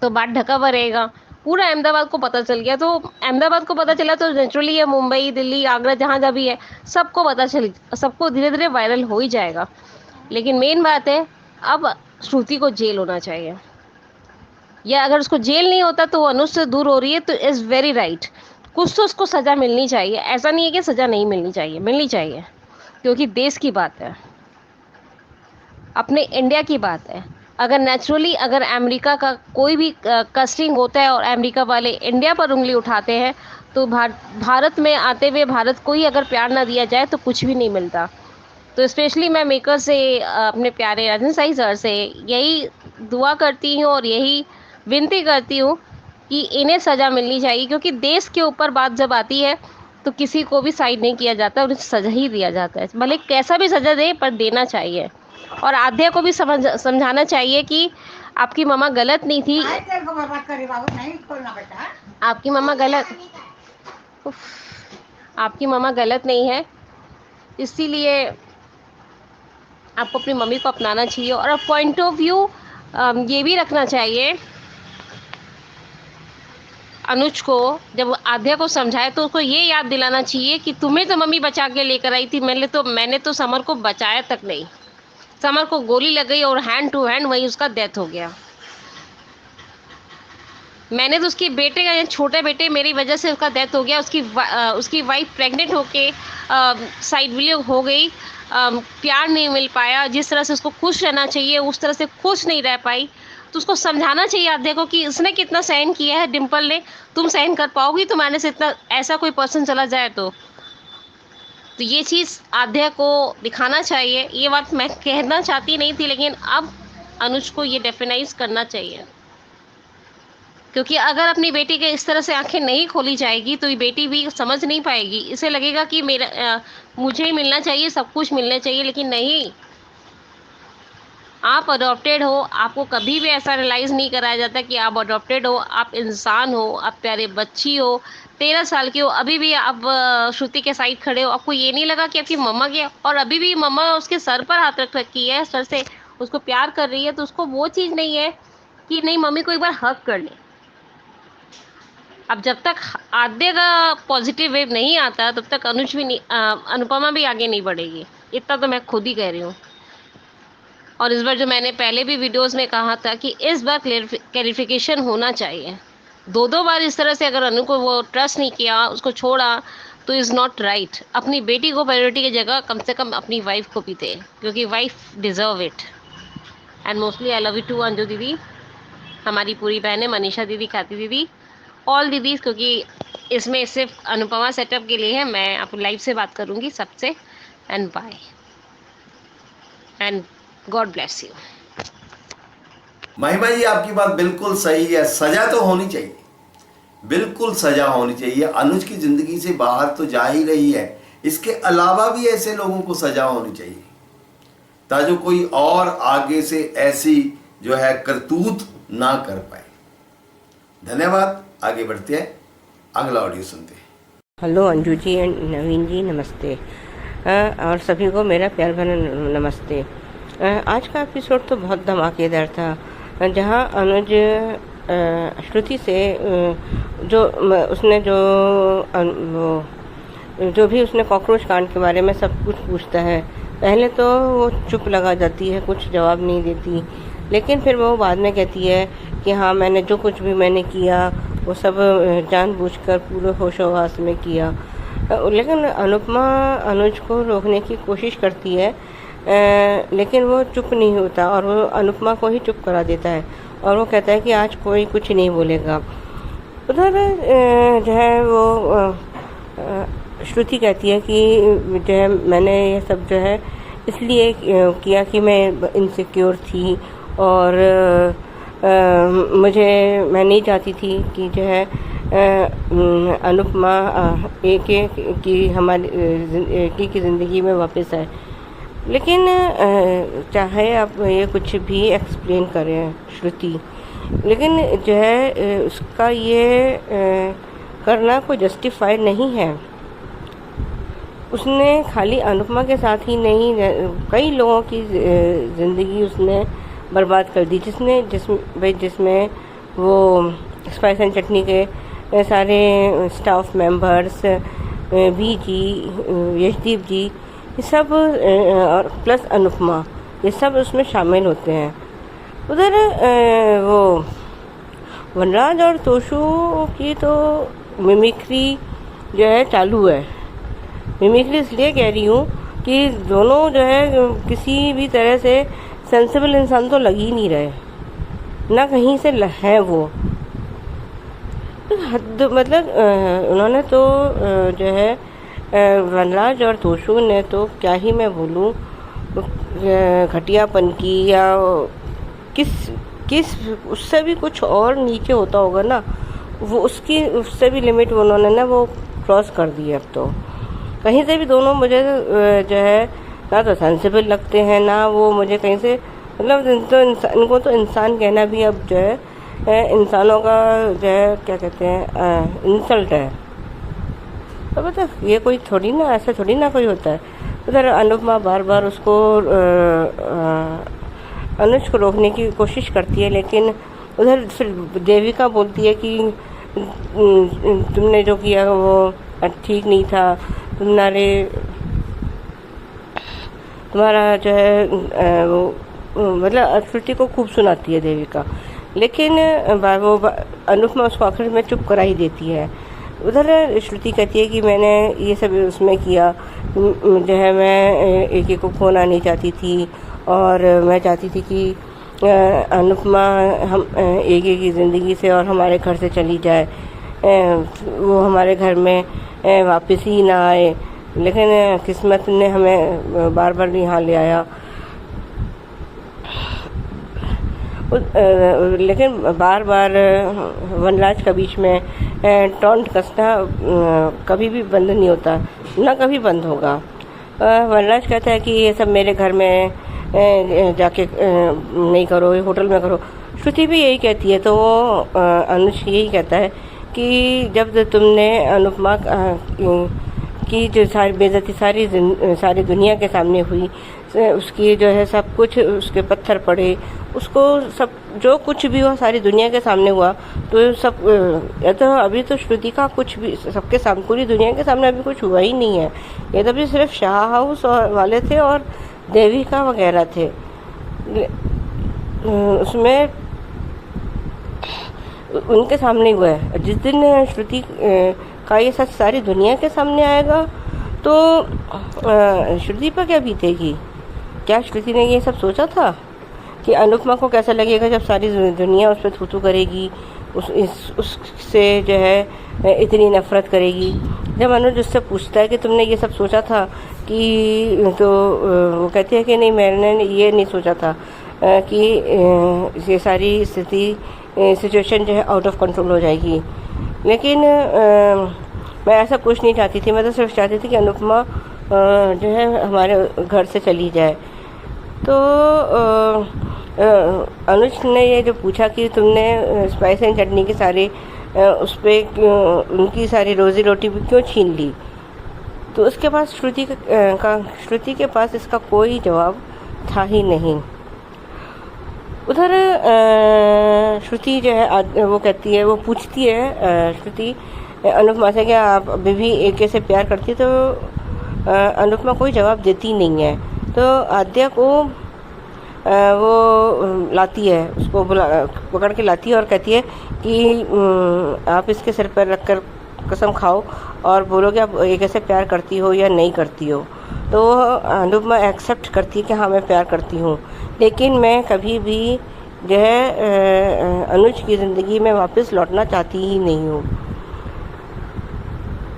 तो बात ढका हुआ रहेगा। पूरा अहमदाबाद को पता चल गया। तो अहमदाबाद को पता चला तो नेचुरली ये मुंबई, दिल्ली, आगरा जहाँ जहाँ भी है सबको पता चल, सबको धीरे धीरे वायरल हो ही जाएगा। लेकिन मेन बात है, अब श्रुति को जेल होना चाहिए, या अगर उसको जेल नहीं होता तो वो अनुज से दूर हो रही है तो इज़ वेरी राइट, कुछ तो उसको सज़ा मिलनी चाहिए। ऐसा नहीं है कि सज़ा नहीं मिलनी चाहिए, मिलनी चाहिए, क्योंकि देश की बात है, अपने इंडिया की बात है। अगर नेचुरली अगर अमेरिका का कोई भी कस्टिंग होता है और अमेरिका वाले इंडिया पर उंगली उठाते हैं तो भारत में आते हुए भारत को ही अगर प्यार ना दिया जाए तो कुछ भी नहीं मिलता। तो स्पेशली मैं मेकर से अपने प्यारे राजन साई सर से यही दुआ करती हूँ और यही विनती करती हूँ कि इन्हें सज़ा मिलनी चाहिए, क्योंकि देश के ऊपर बात जब आती है तो किसी को भी साइड नहीं किया जाता, उन्हें सज़ा ही दिया जाता है, भले कैसा भी सज़ा दे पर देना चाहिए। और आध्या को भी समझाना चाहिए कि आपकी मम्मा गलत नहीं थी, आपकी मम्मा गलत, आपकी मम्मा गलत नहीं है, इसीलिए आपको अपनी मम्मी को अपनाना चाहिए। और अब पॉइंट ऑफ व्यू ये भी रखना चाहिए, अनुज को जब आध्या को समझाए तो उसको ये याद दिलाना चाहिए कि तुम्हें तो मम्मी बचा के लेकर आई थी, मैंने तो समर को बचाया तक नहीं। समर को गोली लग गई और हैंड टू हैंड वहीं उसका डेथ हो गया। मैंने तो उसके बेटे का, छोटे बेटे मेरी वजह से उसका डेथ हो गया। उसकी वाइफ प्रेग्नेंट होके साइड विलियो हो गई, प्यार नहीं मिल पाया, जिस तरह से उसको खुश रहना चाहिए उस तरह से खुश नहीं रह पाई। तो उसको समझाना चाहिए आध्या को कि उसने कितना सहन किया है, डिम्पल ने, तुम सहन कर पाओगी तुम्हारे से इतना ऐसा कोई पर्सन चला जाए तो ये चीज़ आध्या को दिखाना चाहिए। ये बात मैं कहना चाहती नहीं थी, लेकिन अब अनुज को ये डेफिनाइज करना चाहिए, क्योंकि अगर अपनी बेटी के इस तरह से आंखें नहीं खोली जाएगी तो ये बेटी भी समझ नहीं पाएगी। इसे लगेगा कि मुझे ही मिलना चाहिए, सब कुछ मिलना चाहिए, लेकिन नहीं। आप अडॉप्टेड हो, आपको कभी भी ऐसा रियलाइज़ नहीं कराया जाता कि आप अडॉप्टेड हो, आप इंसान हो, आप प्यारे बच्ची हो, 13 साल की हो, अभी भी आप श्रुति के साइड खड़े हो, आपको ये नहीं लगा कि आपकी मम्मा की, और अभी भी मम्मा उसके सर पर हाथ रख रखी है, सर से उसको प्यार कर रही है, तो उसको वो चीज़ नहीं है कि नहीं मम्मी को एक बार हक कर ले। अब जब तक आधे का पॉजिटिव वेव नहीं आता तब तक अनुज भी नहीं, अनुपमा भी आगे नहीं बढ़ेगी, इतना तो मैं खुद ही कह रही हूँ। और इस बार जो मैंने पहले भी वीडियोस में कहा था कि इस बार क्लैरिफिकेशन होना चाहिए। 2 बार इस तरह से अगर अनु को वो ट्रस्ट नहीं किया, उसको छोड़ा, तो इज़ नॉट राइट। अपनी बेटी को प्रायोरिटी की जगह कम से कम अपनी वाइफ को भी दे, क्योंकि wife deserve it. And mostly I love you too Anju दीदी, हमारी पूरी बहनें, मनीषा दीदी, ख्याति दीदी, ऑल दीदीज, क्योंकि इसमें सिर्फ अनुपमा सेटअप के लिए है। मैं आप लाइव से बात करूँगी सबसे। And bye and God bless you. Mahima ji आपकी बात बिल्कुल सही है, सजा तो होनी चाहिए, बिल्कुल सजा होनी चाहिए। अनुज की जिंदगी से बाहर तो जा ही रही है, इसके अलावा भी ऐसे लोगों को सजा होनी चाहिए ताकि कोई और आगे से ऐसी जो है करतूत ना कर पाए। धन्यवाद, आगे बढ़ते हैं, अगला ऑडियो सुनते हैं। हेलो अंजू जी एंड नवीन जी, नमस्ते। और सभी को मेरा प्यार भरा नमस्ते। आज का एपिसोड तो बहुत धमाकेदार था, जहां अनुज श्रुति से जो उसने जो भी उसने कॉकरोच कांड के बारे में सब कुछ पूछता है। पहले तो वो चुप लगा जाती है, कुछ जवाब नहीं देती, लेकिन फिर वो बाद में कहती है कि हाँ मैंने जो कुछ भी मैंने किया वो सब जानबूझकर पूरे होशोहवास में किया। लेकिन अनुपमा अनुज को रोकने की कोशिश करती है, लेकिन वो चुप नहीं होता और वो अनुपमा को ही चुप करा देता है और वो कहता है कि आज कोई कुछ नहीं बोलेगा। उधर जो है वो श्रुति कहती है कि जो है मैंने ये सब जो है इसलिए किया कि मैं इनसिक्योर थी और मैं नहीं चाहती थी कि जो है अनुपमा एक की हमारी की ज़िंदगी में वापस आए। लेकिन चाहे आप ये कुछ भी एक्सप्लेन करें श्रुति, लेकिन जो है उसका ये करना कोई जस्टिफाइड नहीं है। उसने खाली अनुपमा के साथ ही नहीं, कई लोगों की ज़िंदगी उसने बर्बाद कर दी, जिसमें वो स्पाइस एंड चटनी के सारे स्टाफ मेंबर्स, जी, यशदीप जी, ये सब और प्लस अनुपमा, ये सब उसमें शामिल होते हैं। उधर वो वनराज और तोशु की तो मिमिक्री जो है चालू है। मिमिक्री इसलिए कह रही हूँ कि दोनों जो है किसी भी तरह से सेंसिबल इंसान तो लग ही नहीं रहे, ना कहीं से है वो। हद मतलब उन्होंने तो जो है वनराज और तोशु ने तो क्या ही मैं बोलूँ, घटियापन की या किस उससे भी कुछ और नीचे होता होगा ना, वो उससे भी लिमिट उन्होंने ना वो क्रॉस कर दी है। अब तो कहीं से भी दोनों मुझे जो है ना तो सेंसिबल लगते हैं, ना वो मुझे कहीं से मतलब इनको तो इंसान कहना भी अब जो है इंसानों का जो है क्या कहते हैं इंसल्ट है। तो मतलब ये कोई थोड़ी ना, ऐसा थोड़ी ना कोई होता है। उधर अनुपमा बार बार उसको अनुज को रोकने की कोशिश करती है, लेकिन उधर फिर देविका बोलती है कि तुमने जो किया वो ठीक नहीं था, तुम्हारा जो है वो मतलब श्रुति को खूब सुनाती है देविका, लेकिन वो अनुपमा उसको आखिर में चुप करा ही देती है। उधर श्रुति कहती है कि मैंने ये सब उसमें किया, जो है मैं एक को खोना नहीं चाहती थी, और मैं चाहती थी कि अनुपमा हम एक की ज़िंदगी से और हमारे घर से चली जाए, वो हमारे घर में वापस ही ना आए, लेकिन किस्मत ने हमें बार बार यहाँ ले आया। लेकिन बार बार वनराज का बीच में टॉन्ट कसना कभी भी बंद नहीं होता, ना कभी बंद होगा। वनराज कहता है कि ये सब मेरे घर में जाके नहीं करो, ये होटल में करो। श्रुति भी यही कहती है, तो वो अनुज यही कहता है कि जब तुमने अनुपमा की जो सारी बेइज्जती सारी दुनिया के सामने हुई, उसकी जो है सब कुछ उसके पत्थर पड़े, उसको सब जो कुछ भी हुआ सारी दुनिया के सामने हुआ, तो सब या तो अभी तो श्रुति का कुछ भी सबके सामने पूरी दुनिया के सामने अभी कुछ हुआ ही नहीं है। ये तो अभी सिर्फ शाह हाउस और वाले थे और देविका वगैरह थे, उसमें उनके सामने हुआ है। जिस दिन श्रुति का ये सच सारी दुनिया के सामने आएगा तो श्रुति पर क्या बीतेगी? क्या श्रुति ने ये सब सोचा था कि अनुपमा को कैसा लगेगा जब सारी दुनिया उस पर थू-थू करेगी, उससे जो है इतनी नफ़रत करेगी। जब अनुज उससे पूछता है कि तुमने ये सब सोचा था कि, तो वो कहती है कि नहीं, मैंने ये नहीं सोचा था कि ये सारी सिचुएशन जो है आउट ऑफ कंट्रोल हो जाएगी। लेकिन मैं ऐसा कुछ नहीं चाहती थी, मैं तो सिर्फ चाहती थी कि अनुपमा जो है हमारे घर से चली जाए। तो अनुज ने ये जो पूछा कि तुमने स्पाइस एंड चटनी के सारे उस पर उनकी सारी रोज़ी रोटी भी क्यों छीन ली, तो उसके पास श्रुति के पास इसका कोई जवाब था ही नहीं। उधर श्रुति जो है वो कहती है, वो पूछती है श्रुति अनुपमा से, क्या आप अभी भी एक से प्यार करती है? तो अनुपमा कोई जवाब देती नहीं है। तो आद्या को वो लाती है, उसको पकड़ के लाती है और कहती है कि आप इसके सिर पर रखकर कसम खाओ और बोलो कि आप एक से प्यार करती हो या नहीं करती हो। तो अनुपमा एक्सेप्ट करती है कि हाँ मैं प्यार करती हूँ, लेकिन मैं कभी भी जो है अनुज की ज़िंदगी में वापस लौटना चाहती ही नहीं हूँ।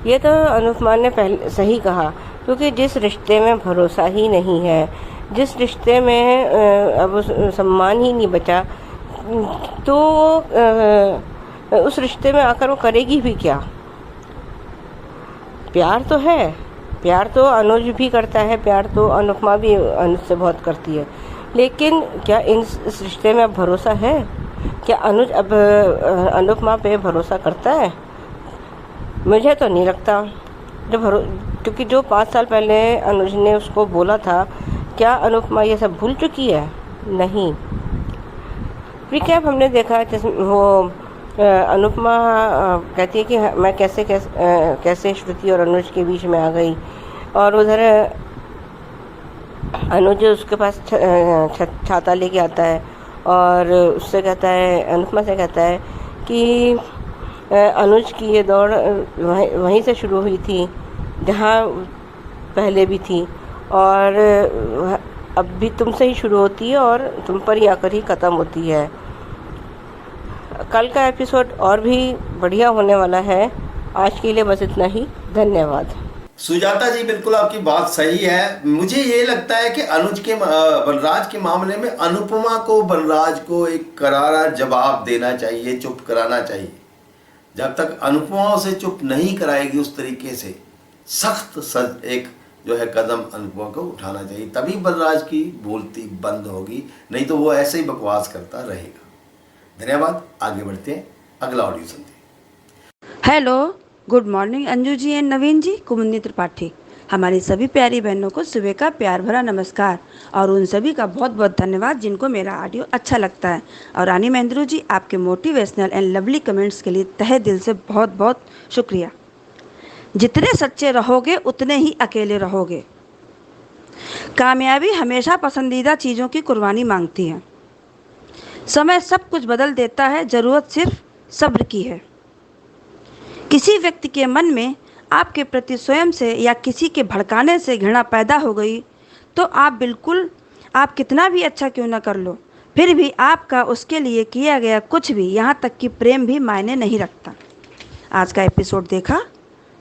ये तो अनुपमा ने पहले सही कहा, क्योंकि जिस रिश्ते में भरोसा ही नहीं है, जिस रिश्ते में अब सम्मान ही नहीं बचा, तो उस रिश्ते में आकर वो करेगी भी क्या? प्यार तो है, प्यार तो अनुज भी करता है, प्यार तो अनुपमा भी अनुज से बहुत करती है, लेकिन क्या इस रिश्ते में अब भरोसा है? क्या अनुज अब अनुपमा पे भरोसा करता है? मुझे तो नहीं लगता। क्योंकि जो 5 साल पहले अनुज ने उसको बोला था, क्या अनुपमा ये सब भूल चुकी है? नहीं। रिकैप हमने देखा, वो अनुपमा कहती है कि मैं कैसे श्रुति और अनुज के बीच में आ गई। और उधर अनुज उसके पास छाता लेके आता है और उससे कहता है, अनुपमा से कहता है कि अनुज की ये दौड़ वहीं से शुरू हुई थी जहाँ पहले भी थी, और अब भी तुमसे ही शुरू होती है और तुम पर ही आकर ही ख़त्म होती है। कल का एपिसोड और भी बढ़िया होने वाला है। आज के लिए बस इतना ही। धन्यवाद। सुजाता जी, बिल्कुल आपकी बात सही है। मुझे ये लगता है कि अनुज के बलराज के मामले में अनुपमा को बलराज को एक करारा जवाब देना चाहिए, चुप कराना चाहिए। जब तक अनुपमा उसे चुप नहीं कराएगी उस तरीके से सख्त एक जो है कदम अनुपमा को उठाना चाहिए, तभी बलराज की बोलती बंद होगी, नहीं तो वो ऐसे ही बकवास करता रहेगा। धन्यवाद। आगे बढ़ते हैं, अगला ऑडियो सुनते हैं। Hello, good morning Anju ji and Naveen ji, Kumudini Tripathi. हमारी सभी प्यारी बहनों को सुबह का प्यार भरा नमस्कार और उन सभी का बहुत बहुत धन्यवाद जिनको मेरा ऑडियो अच्छा लगता है। और रानी महेंद्रू जी, आपके मोटिवेशनल एंड लवली कमेंट्स के लिए तहे दिल से बहुत बहुत शुक्रिया। जितने सच्चे रहोगे उतने ही अकेले रहोगे। कामयाबी हमेशा पसंदीदा चीज़ों की कुर्बानी मांगती है। समय सब कुछ बदल देता है, ज़रूरत सिर्फ सब्र की है। किसी व्यक्ति के मन में आपके प्रति स्वयं से या किसी के भड़काने से घृणा पैदा हो गई तो आप कितना भी अच्छा क्यों न कर लो, फिर भी आपका उसके लिए किया गया कुछ भी, यहाँ तक कि प्रेम भी मायने नहीं रखता। आज का एपिसोड देखा,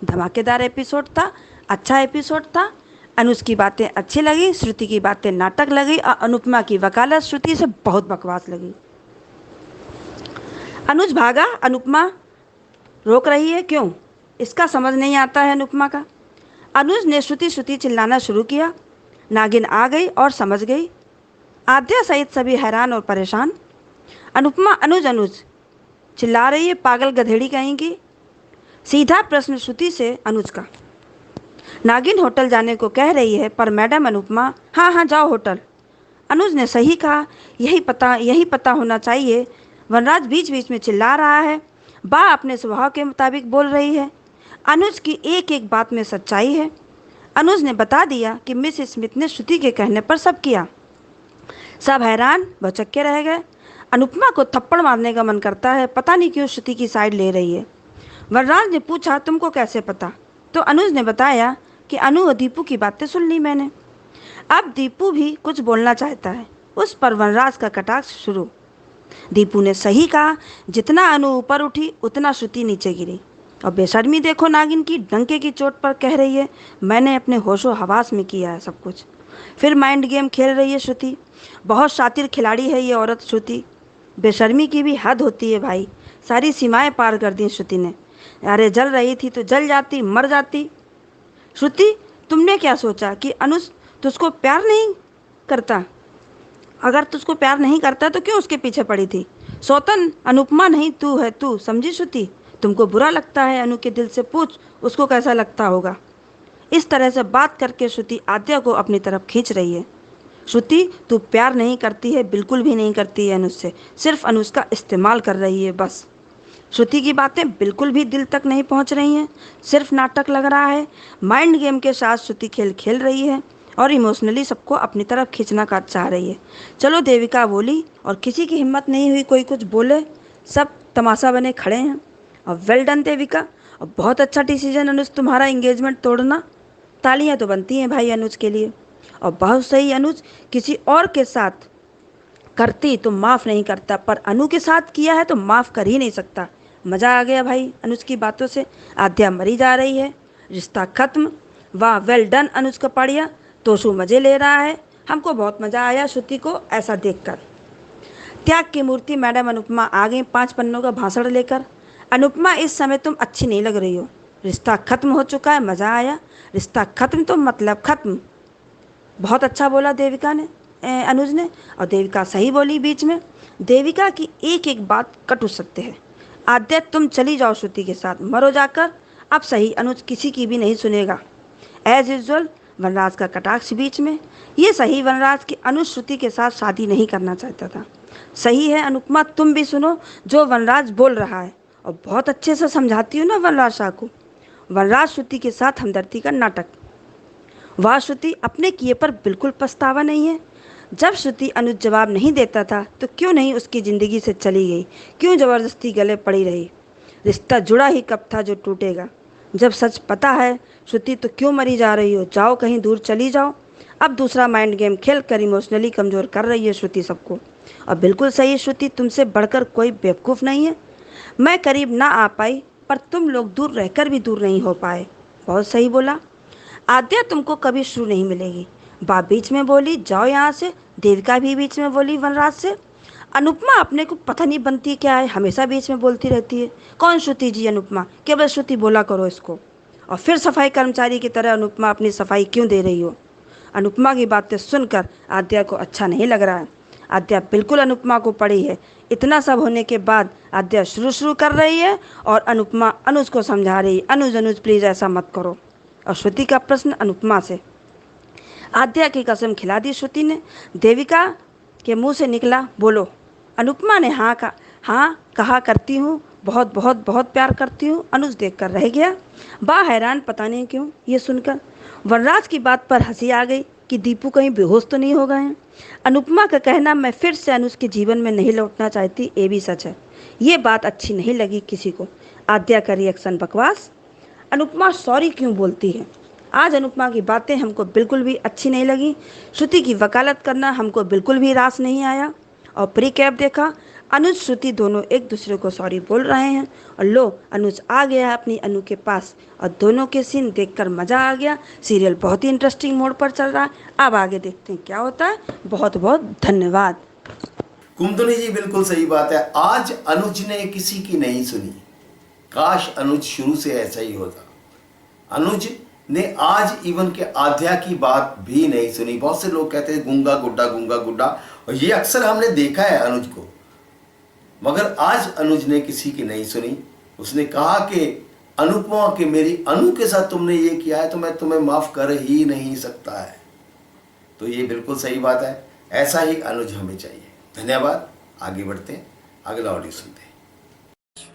धमाकेदार एपिसोड था, अच्छा एपिसोड था। अनुज की बातें अच्छी लगी, श्रुति की बातें नाटक लगी और अनुपमा की वकालत श्रुति से बहुत बकवास लगी। अनुज भागा, अनुपमा रोक रही है, क्यों? इसका समझ नहीं आता है अनुपमा का। अनुज ने श्रुति चिल्लाना शुरू किया। नागिन आ गई और समझ गई। आद्या सहित सभी हैरान और परेशान। अनुपमा अनुज चिल्ला रही है, पागल गधेड़ी कहेंगी। सीधा प्रश्न श्रुति से अनुज का। नागिन होटल जाने को कह रही है, पर मैडम अनुपमा, हाँ जाओ होटल। अनुज ने सही कहा, यही पता होना चाहिए। वनराज बीच बीच में चिल्ला रहा है। बा अपने स्वभाव के मुताबिक बोल रही है। अनुज की एक एक बात में सच्चाई है। अनुज ने बता दिया कि मिस स्मिथ ने श्रुति के कहने पर सब किया। सब हैरान भौचक्के रह गए। अनुपमा को थप्पड़ मारने का मन करता है, पता नहीं क्यों श्रुति की साइड ले रही है। वनराज ने पूछा, तुमको कैसे पता? तो अनुज ने बताया कि अनु और दीपू की बातें सुन ली मैंने। अब दीपू भी कुछ बोलना चाहता है। उस पर वनराज का कटाक्ष शुरू। दीपू ने सही कहा, जितना अनु ऊपर उठी उतना श्रुति नीचे गिरी। और बेशर्मी देखो नागिन की, डंके की चोट पर कह रही है, मैंने अपने होशो हवास में किया है सब कुछ। फिर माइंड गेम खेल रही है श्रुति। बहुत शातिर खिलाड़ी है ये औरत श्रुति। बेशर्मी की भी हद होती है भाई, सारी सीमाएं पार कर दी श्रुति ने। अरे जल रही थी तो जल जाती, मर जाती। श्रुति, तुमने क्या सोचा कि अनुज तुझको प्यार नहीं करता? अगर तुझको प्यार नहीं करता तो क्यों उसके पीछे पड़ी थी? सौतन अनुपमा नहीं, तू है तू, समझी श्रुति? तुमको बुरा लगता है अनु के दिल से पूछ, उसको कैसा लगता होगा। इस तरह से बात करके श्रुति आद्या को अपनी तरफ खींच रही है। श्रुति, तू प्यार नहीं करती है, बिल्कुल भी नहीं करती है अनुज से, सिर्फ अनुज का इस्तेमाल कर रही है बस। श्रुति की बातें बिल्कुल भी दिल तक नहीं पहुंच रही हैं, सिर्फ नाटक लग रहा है। माइंड गेम के साथ श्रुति खेल रही है और इमोशनली सबको अपनी तरफ खींचना का चाह रही है। चलो देविका बोली और किसी की हिम्मत नहीं हुई कोई कुछ बोले, सब तमाशा बने खड़े हैं। और वेल डन देविका, और बहुत अच्छा डिसीजन अनुज तुम्हारा एंगेजमेंट तोड़ना। तालियां तो बनती हैं भाई अनुज के लिए। और बहुत सही अनुज, किसी और के साथ करती तो माफ़ नहीं करता, पर अनु के साथ किया है तो माफ़ कर ही नहीं सकता। मज़ा आ गया भाई अनुज की बातों से। आद्या मरी जा रही है, रिश्ता खत्म। वाह, वेल डन अनुज कपाड़िया, तोशु मज़े ले रहा है। हमको बहुत मज़ा आया श्रुति को ऐसा देखकर। त्याग की मूर्ति मैडम अनुपमा आ गई 5 पन्नों का भाषण लेकर। अनुपमा, इस समय तुम अच्छी नहीं लग रही हो। रिश्ता खत्म हो चुका है, मज़ा आया। रिश्ता खत्म तो मतलब खत्म। बहुत अच्छा बोला देविका ने, अनुज ने, और देविका सही बोली बीच में। देविका की एक एक बात कटु सत्य है। आद्या, तुम चली जाओ श्रुति के साथ, मरो जाकर। अब सही अनुज किसी की भी नहीं सुनेगा। एज यूजुअल वनराज का कटाक्ष बीच में। ये सही वनराज की अनुज श्रुति के साथ शादी नहीं करना चाहता था। सही है अनुपमा, तुम भी सुनो जो वनराज बोल रहा है, और बहुत अच्छे से समझाती हो ना वनराज शाह को। वनराज श्रुति के साथ हमदर्दी का नाटक। वाह श्रुति, अपने किए पर बिल्कुल पछतावा नहीं है। जब श्रुति अनुज जवाब नहीं देता था तो क्यों नहीं उसकी ज़िंदगी से चली गई, क्यों ज़बरदस्ती गले पड़ी रही। रिश्ता जुड़ा ही कब था जो टूटेगा। जब सच पता है श्रुति तो क्यों मरी जा रही हो, जाओ कहीं दूर चली जाओ। अब दूसरा माइंड गेम खेल कर इमोशनली कमज़ोर कर रही है श्रुति सबको। और बिल्कुल सही श्रुति, तुमसे बढ़कर कोई बेवकूफ़ नहीं है। मैं करीब ना आ पाई पर तुम लोग दूर रहकर भी दूर नहीं हो पाए। बहुत सही बोला। आद्या तुमको कभी शुरू नहीं मिलेगी। बाप बीच में बोली जाओ यहाँ से, देविका भी बीच में बोली वनराज से। अनुपमा अपने को पता नहीं बनती क्या है, हमेशा बीच में बोलती रहती है। कौन श्रुति जी? अनुपमा, केवल श्रुति बोला करो इसको। और फिर सफाई कर्मचारी की तरह अनुपमा अपनी सफाई क्यों दे रही हो? अनुपमा की बातें सुनकर आद्या को अच्छा नहीं लग रहा है। आद्या बिल्कुल अनुपमा को पड़ी है। इतना सब होने के बाद आद्या शुरू कर रही है और अनुपमा अनुज को समझा रही है, अनुज अनुज प्लीज़ ऐसा मत करो। और श्रुति का प्रश्न अनुपमा से। आद्या की कसम खिला दी श्रुति ने। देविका के मुंह से निकला बोलो। अनुपमा ने हाँ कहा करती हूँ, बहुत बहुत बहुत प्यार करती हूँ। अनुज देखकर रह गया, बा हैरान पता नहीं क्यों ये सुनकर। वनराज की बात पर हंसी आ गई कि दीपू कहीं बेहोश तो नहीं हो गए हैं। अनुपमा का कहना मैं फिर से अनुज के जीवन में नहीं लौटना चाहती, ये भी सच है। ये बात अच्छी नहीं लगी किसी को। आद्या का रिएक्शन बकवास। अनुपमा सॉरी क्यों बोलती है? आज अनुपमा की बातें हमको बिल्कुल भी अच्छी नहीं लगी। श्रुति की वकालत करना हमको बिल्कुल भी रास नहीं आया। और प्री कैप देखा, अनुज श्रुति दोनों एक दूसरे को सॉरी बोल रहे हैं। और लो अनुज आ गया अपनी अनु के पास और दोनों के सीन देखकर मज़ा आ गया। सीरियल बहुत ही इंटरेस्टिंग मोड पर चल रहा है। अब आगे देखते हैं क्या होता है। बहुत बहुत धन्यवाद। कुमदुनी जी बिल्कुल सही बात है। आज अनुज ने किसी की नहीं सुनी। काश अनुज शुरू से ऐसा ही होता। अनुज ने आज इवन के आद्या की बात भी नहीं सुनी। बहुत से लोग कहते हैं गूंगा गुड्डा, और ये अक्सर हमने देखा है अनुज को, मगर आज अनुज ने किसी की नहीं सुनी। उसने कहा कि अनुपमा के मेरी अनु के साथ तुमने ये किया है तो मैं तुम्हें माफ कर ही नहीं सकता है। तो ये बिल्कुल सही बात है। ऐसा ही अनुज हमें चाहिए। धन्यवाद। आगे बढ़ते हैं, अगला ऑडियो सुनते हैं।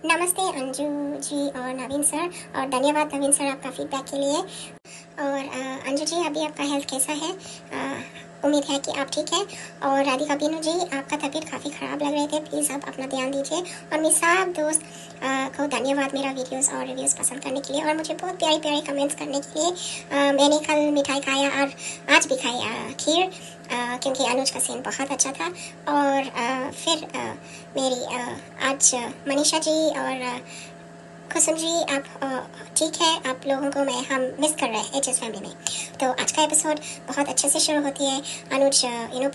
नमस्ते अंजू जी और नवीन सर, और धन्यवाद नवीन सर आपका फीडबैक के लिए। और अंजू जी अभी आपका हेल्थ कैसा है? उम्मीद है कि आप ठीक है। और राधिका बीनू जी, आपका तबीयत काफ़ी ख़राब लग रहे थे, प्लीज़ आप अपना ध्यान दीजिए। और मेरे सब दोस्त को धन्यवाद मेरा वीडियोस और रिव्यूज़ पसंद करने के लिए और मुझे बहुत प्यारी प्यारी कमेंट्स करने के लिए। मैंने कल मिठाई खाया और आज भी खाई खीर, क्योंकि अनुज का सीन बहुत अच्छा था। और फिर मेरी आज मनीषा जी और कुसुम जी, आप ठीक है? आप लोगों को हम मिस कर रहे हैं एचएस फैमिली में। तो आज का एपिसोड बहुत अच्छे से शुरू होती है। अनुज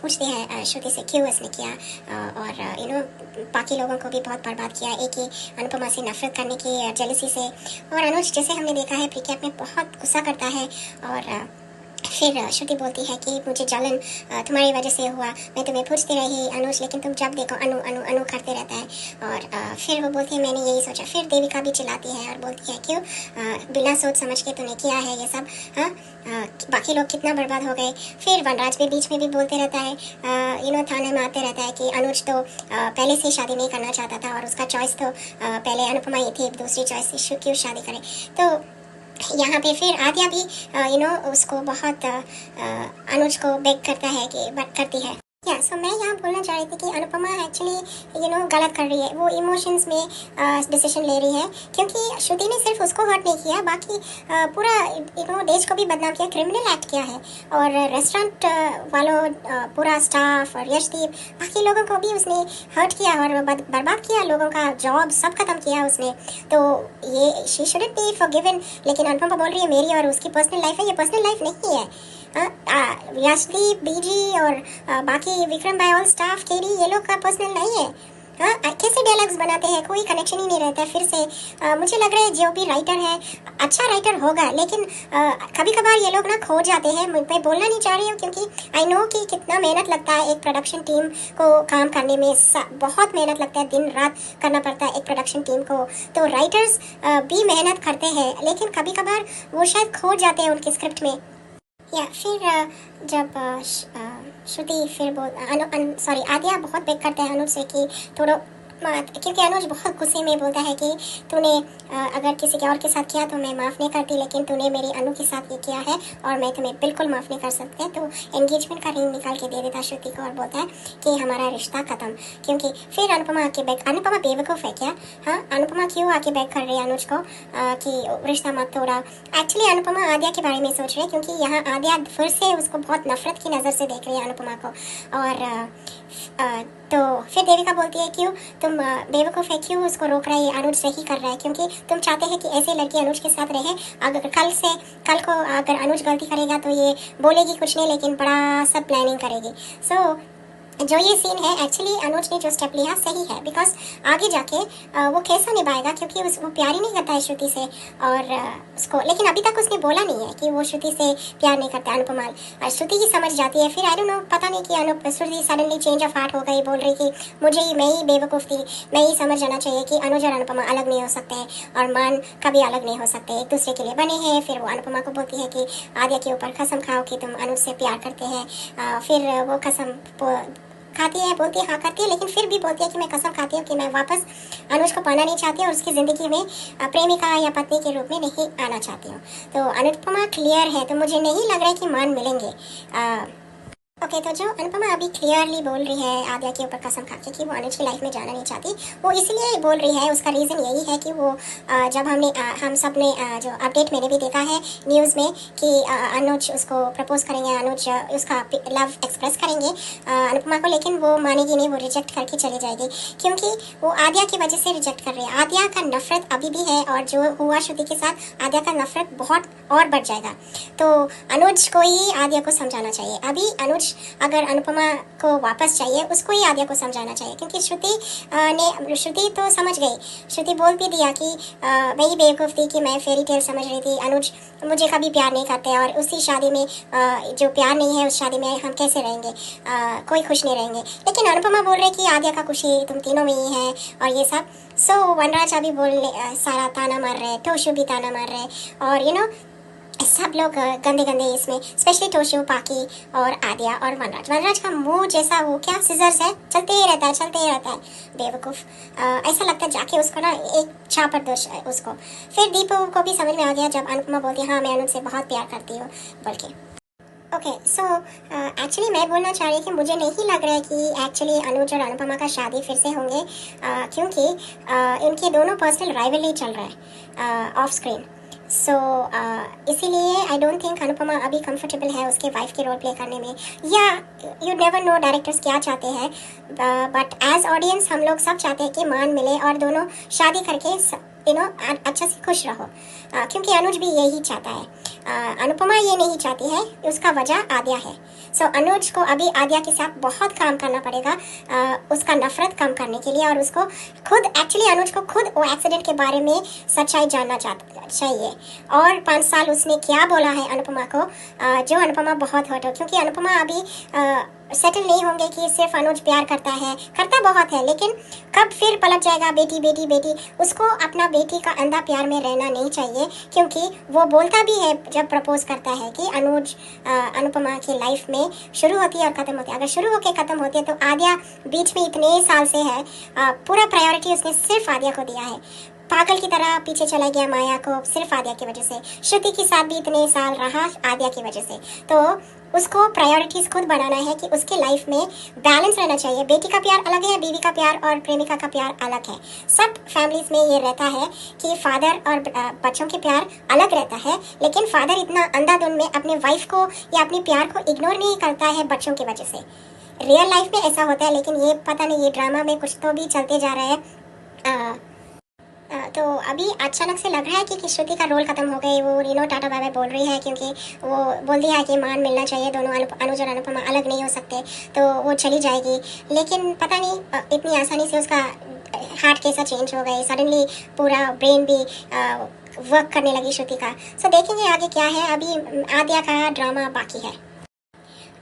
पूछते हैं श्रुति से क्यों इसने किया, और बाकी लोगों को भी बहुत बर्बाद किया, एक ही अनुपमा से नफरत करने की जेलसी से। और अनुज जैसे हमने देखा है प्रीकैप में बहुत गुस्सा करता है। और फिर श्रुति बोलती है कि मुझे जलन तुम्हारी वजह से हुआ, मैं तुम्हें पूछती रही अनुज, लेकिन तुम जब देखो अनु अनु अनु करते रहता है। और फिर वो बोलती है मैंने यही सोचा। फिर देविका भी चिल्लाती है और बोलती है क्यों बिना सोच समझ के तूने किया है ये सब, हाँ बाकी लोग कितना बर्बाद हो गए। फिर वनराज भी बीच में भी बोलते रहता है, थाने में आते रहता है कि अनुज तो पहले से शादी नहीं करना चाहता था और उसका चॉइस तो पहले अनुपमा ही थी, दूसरी चॉइस से क्यों शादी करे। तो यहाँ पे फिर आद्या भी उसको बहुत अनुज को बेग करता है कि करती है। सो मैं यहाँ बोलना चाह रही थी कि अनुपमा एक्चुअली गलत कर रही है। वो इमोशंस में डिसीजन ले रही है, क्योंकि श्रुति ने सिर्फ उसको हर्ट नहीं किया, बाकी पूरा देश को भी बदनाम किया, क्रिमिनल एक्ट किया है। और रेस्टोरेंट वालों, पूरा स्टाफ और यशदीप, बाकी लोगों को भी उसने हर्ट किया और बर्बाद किया, लोगों का जॉब सब खत्म किया उसने। तो ये शी शुडंट बी फॉरगिवन। लेकिन अनुपमा बोल रही है मेरी और उसकी पर्सनल लाइफ है। ये पर्सनल लाइफ नहीं है। यशदीप, बीजी और बाकी विक्रम भाई, ऑल स्टाफ, केडी, ये लोग का पर्सनल नहीं है। कैसे डायलॉग्स बनाते हैं, कोई कनेक्शन ही नहीं रहता है। फिर से मुझे लग रहा है जो भी राइटर है अच्छा राइटर होगा, लेकिन कभी कभार ये लोग ना खो जाते हैं। मैं बोलना नहीं चाह रही हूँ, क्योंकि आई नो कि कितना मेहनत लगता है एक प्रोडक्शन टीम को काम करने में। बहुत मेहनत लगता है, दिन रात करना पड़ता है एक प्रोडक्शन टीम को। तो राइटर्स भी मेहनत करते हैं, लेकिन कभी कभार वो शायद खो जाते हैं उनके स्क्रिप्ट में। या फिर जब श्रुति फिर सॉरी आद्या बहुत बेग करता है अनुज से कि थोड़ा क्योंकि अनुज बहुत गुस्से में बोलता है कि तूने अगर किसी के और के साथ किया तो मैं माफ़ नहीं करती, लेकिन तूने मेरी अनु के साथ ये किया है और मैं तुम्हें बिल्कुल माफ़ नहीं कर सकती। तो एंगेजमेंट का रिंग निकाल के दे देता श्रुति को और बोलता है कि हमारा रिश्ता ख़त्म। क्योंकि फिर अनुपमा आके बैक, अनुपमा बेवकूफ़ है क्या? हाँ, अनुपमा क्यों आके बैक कर रही है अनुज को कि रिश्ता मत तोड़ा। एक्चुअली अनुपमा आद्या के बारे में सोच रही है, क्योंकि यहाँ आद्या फिर से उसको बहुत नफरत की नज़र से देख रही है अनुपमा को। और तो फिर देविका बोलती है क्यों तुम बेवकूफ़ है, क्यों उसको रोक रही है, अनुज सही कर रहा है, क्योंकि तुम चाहते हैं कि ऐसे लड़की अनुज के साथ रहे। अगर कल को अगर अनुज गलती करेगा तो ये बोलेगी कुछ नहीं, लेकिन बड़ा सब प्लानिंग करेगी। सो जो ये सीन है एक्चुअली अनुज ने जो स्टेप लिया सही है, बिकॉज आगे जाके वो कैसा निभाएगा, क्योंकि वो प्यार ही नहीं करता है श्रुति से और उसको, लेकिन अभी तक उसने बोला नहीं है कि वो श्रुति से प्यार नहीं करता। अनुपमा श्रुति ही समझ जाती है। फिर आई डोंट नो, पता नहीं कि श्रुति सडनली चेंज ऑफ हार्ट हो गई, बोल रही कि मैं ही बेवकूफ़ थी, मैं ही समझ जाना चाहिए कि अनुज और अनुपमा अलग नहीं हो सकते हैं और मान कभी अलग नहीं हो सकते, एक दूसरे के लिए बने हैं। फिर वो अनुपमा को बोलती है कि आद्या के ऊपर कसम खाओ कि तुम अनुज से प्यार करते हैं। फिर वो कसम खाती है, बोलती है हाँ करती है, लेकिन फिर भी बोलती है कि मैं कसम खाती हूँ कि मैं वापस अनुज को पाना नहीं चाहती और उसकी ज़िंदगी में प्रेमिका या पत्नी के रूप में नहीं आना चाहती हूँ। तो अनुपमा क्लियर है, तो मुझे नहीं लग रहा है कि मान मिलेंगे। ओके, तो जो अनुपमा अभी क्लियरली बोल रही है आद्या के ऊपर कसम खा के कि वो अनुज की लाइफ में जाना नहीं चाहती, वो इसलिए बोल रही है, उसका रीज़न यही है कि वो जब हम सब ने जो अपडेट मैंने भी देखा है न्यूज़ में कि अनुज उसको प्रपोज करेंगे, अनुज उसका लव एक्सप्रेस करेंगे अनुपमा को, लेकिन वो मानेगी नहीं, वो रिजेक्ट करके चली जाएगी, क्योंकि वो आद्या की वजह से रिजेक्ट कर रही है। आद्या का नफरत अभी भी है और जो हुआ श्रुति के साथ आद्या का नफरत बहुत और बढ़ जाएगा। तो अनुज को ही आद्या को समझाना चाहिए। अभी अनुज अगर अनुपमा को वापस चाहिए, उसको ही आद्या को समझाना चाहिए, क्योंकि श्रुति तो समझ गई, श्रुति बोल भी दिया कि मैं ही बेवकूफ़ थी कि मैं फेरी टेल समझ रही थी, अनुज मुझे कभी प्यार नहीं करते और उसी शादी में जो प्यार नहीं है उस शादी में हम कैसे रहेंगे, कोई खुश नहीं रहेंगे। लेकिन अनुपमा बोल रही कि आद्या का खुशी तुम तीनों में ही है और ये सब। सो वनराज अभी सारा ताना मार रहे, टोशु भी ताना मार रहे और सब लोग गंदे इसमें, स्पेशली टोशु, पाकी और आद्या और वनराज का मुंह जैसा वो क्या सिजर्स है, चलते ही रहता है बेवकूफ़। ऐसा लगता है जाके उसको ना एक छापर दो उसको। फिर दीपू को भी समझ में आ गया जब अनुपमा बोलती है हाँ मैं अनुज से बहुत प्यार करती हूँ बोल के। ओके, सो एक्चुअली मैं बोलना चाह रही कि मुझे नहीं लग रहा है कि एक्चुअली अनुज और अनुपमा का शादी फिर से होंगे, क्योंकि इनके दोनों पर्सनल राइवलरी चल रहा है ऑफ स्क्रीन। सो इसीलिए आई डोंट थिंक अनुपमा अभी कंफर्टेबल है उसके वाइफ के रोल प्ले करने में, या यू नेवर नो डायरेक्टर्स क्या चाहते हैं, बट एज ऑडियंस हम लोग सब चाहते हैं कि मान मिले और दोनों शादी करके अच्छा से खुश रहो, क्योंकि अनुज भी यही चाहता है। अनुपमा ये नहीं चाहती है, उसका वजह आद्या है। सो अनुज को अभी आद्या के साथ बहुत काम करना पड़ेगा उसका नफरत कम करने के लिए, और उसको खुद एक्चुअली अनुज को खुद वो एक्सीडेंट के बारे में सच्चाई जानना चाहिए। और 5 साल उसने क्या बोला है अनुपमा को, जो अनुपमा बहुत हर्ट हो, क्योंकि अनुपमा अभी सेटल नहीं होंगे कि सिर्फ अनुज प्यार करता बहुत है, लेकिन कब फिर पलट जाएगा बेटी बेटी बेटी। उसको अपना बेटी का अंधा प्यार में रहना नहीं चाहिए, क्योंकि वो बोलता भी है जब प्रपोज करता है कि अनुज अनुपमा की लाइफ में शुरू होती है और ख़त्म होती है। अगर शुरू होकर ख़त्म होती है तो आद्या बीच में इतने साल से है, पूरा प्रायोरिटी उसने सिर्फ आद्या को दिया है, पागल की तरह पीछे चला गया माया को सिर्फ आद्या की वजह से। श्रुति के साथ भी इतने साल रहा आद्या की वजह से। तो उसको प्रायोरिटीज़ खुद बनाना है कि उसके लाइफ में बैलेंस रहना चाहिए। बेटी का प्यार अलग है, बीवी का प्यार और प्रेमिका का प्यार अलग है। सब फैमिलीज़ में ये रहता है कि फादर और बच्चों के प्यार अलग रहता है, लेकिन फादर इतना अंधाधुंध में अपने वाइफ को या अपने प्यार को इग्नोर नहीं करता है बच्चों की वजह से। रियल लाइफ में ऐसा होता है, लेकिन ये पता नहीं ये ड्रामा में कुछ तो भी चलते जा रहा है। तो अभी अचानक से लग रहा है कि श्रुति का रोल खत्म हो गई, वो टाटा बाय बाय बोल रही है, क्योंकि वो बोल दिया है कि मान मिलना चाहिए, दोनों अनुज और अनुपमा अलग नहीं हो सकते, तो वो चली जाएगी। लेकिन पता नहीं इतनी आसानी से उसका हार्ट कैसा चेंज हो गई, सडनली पूरा ब्रेन भी वर्क करने लगी श्रुति का। सो देखेंगे आगे क्या है, अभी आद्या का ड्रामा बाकी है।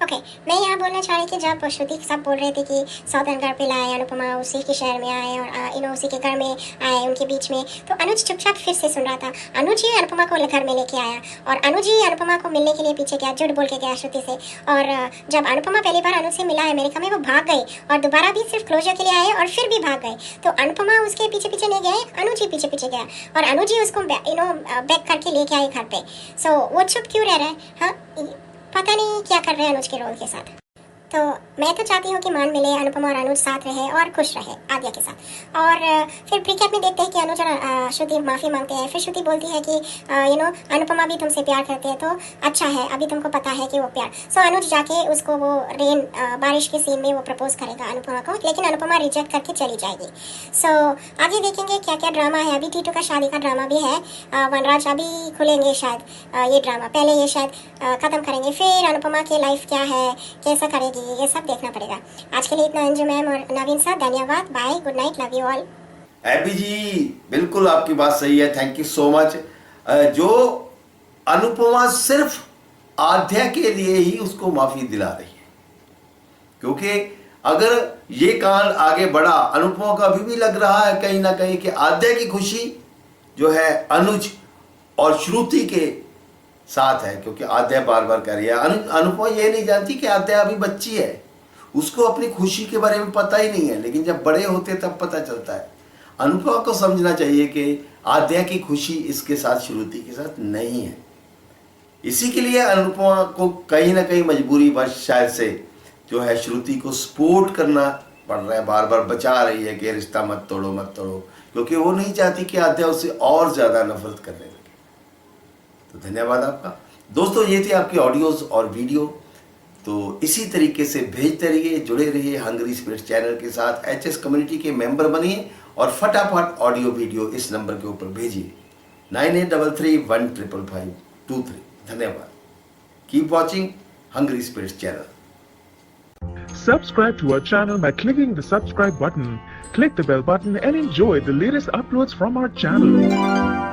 ओके, मैं यहाँ बोलना चाह रही कि जब श्रुति सब बोल रहे थे कि सौतन घर पे लाए अनुपमा, उसी के शहर में आए और उसी के घर में आए उनके बीच में, तो अनुज चुपचाप फिर से सुन रहा था। अनुज ही अनुपमा को घर में लेके आया और अनुज ही अनुपमा को मिलने के लिए पीछे गया, झूठ बोल के गया श्रुति से। और जब अनुपमा पहली बार अनुज से मिला अमेरिका में, वो भाग गई और दोबारा भी सिर्फ क्लोजर के लिए आए और फिर भी भाग गए। तो अनुपमा उसके पीछे पीछे नहीं गए, अनुज ही पीछे पीछे गया और अनुज ही उसको बैक करके लेके आए घर पे। सो वो चुप क्यों रह रहा है? हाँ, पता नहीं क्या कर रहे हैं अनुज के रोल के साथ। तो मैं तो चाहती हूँ कि मान मिले, अनुपमा और अनुज साथ रहे और खुश रहे आद्या के साथ। और फिर प्रीकैप में देखते हैं कि अनुज और श्रुति माफ़ी मांगते हैं। फिर श्रुति बोलती है कि अनुपमा भी तुमसे प्यार करते हैं, तो अच्छा है, अभी तुमको पता है कि वो प्यार। सो अनुज जाके उसको वो बारिश के सीन में वो प्रपोज करेगा अनुपमा को, लेकिन अनुपमा रिजेक्ट करके चली जाएगी। सो आगे देखेंगे क्या क्या ड्रामा है। अभी टीटू का शादी का ड्रामा भी है, वनराज अभी खुलेंगे शायद ये ड्रामा, पहले ये शायद ख़त्म करेंगे। फिर अनुपमा की लाइफ क्या है, कैसा करेगी, ये सब देखना पड़ेगा। आज के लिए इतना। अंजू मैम और नवीन सर धन्यवाद, bye, good night, love you all. AB ji बिल्कुल आपकी बात सही है, थैंक यू सो मच। जो अनुपमा सिर्फ आद्या के लिए ही उसको माफी दिला रही है, क्योंकि अगर ये कांड आगे बढ़ा, अनुपमा को अभी भी लग रहा है कहीं ना कहीं कि आद्या की खुशी जो है अनुज और श्रुति के साथ है, क्योंकि आद्या बार बार कह रही है। अनुपमा ये नहीं जानती कि आद्या अभी बच्ची है, उसको अपनी खुशी के बारे में पता ही नहीं है, लेकिन जब बड़े होते तब पता चलता है। अनुपमा को समझना चाहिए कि आद्या की खुशी इसके साथ, श्रुति के साथ नहीं है। इसी के लिए अनुपमा को कहीं ना कहीं मजबूरी बस शायद से जो है श्रुति को सपोर्ट करना पड़ रहा है, बार बार बचा रही है कि रिश्ता मत तोड़ो मत तोड़ो, क्योंकि वो नहीं चाहती कि आद्या उससे और ज़्यादा नफरत करने लगे। तो धन्यवाद आपका दोस्तों, ये थी आपकी ऑडियोज़ और वीडियो। तो इसी तरीके से भेजते रहिए, जुड़े रहिए हंगरी स्पिरिट चैनल के साथ, एचएस कम्युनिटी के मेंबर बनिए और फटाफट ऑडियो वीडियो इस नंबर के ऊपर भेजिए 9833155523। धन्यवाद। Keep watching Hungary spirit channel. Subscribe to our channel by clicking the subscribe button. Click the bell button and enjoy the latest uploads from our channel.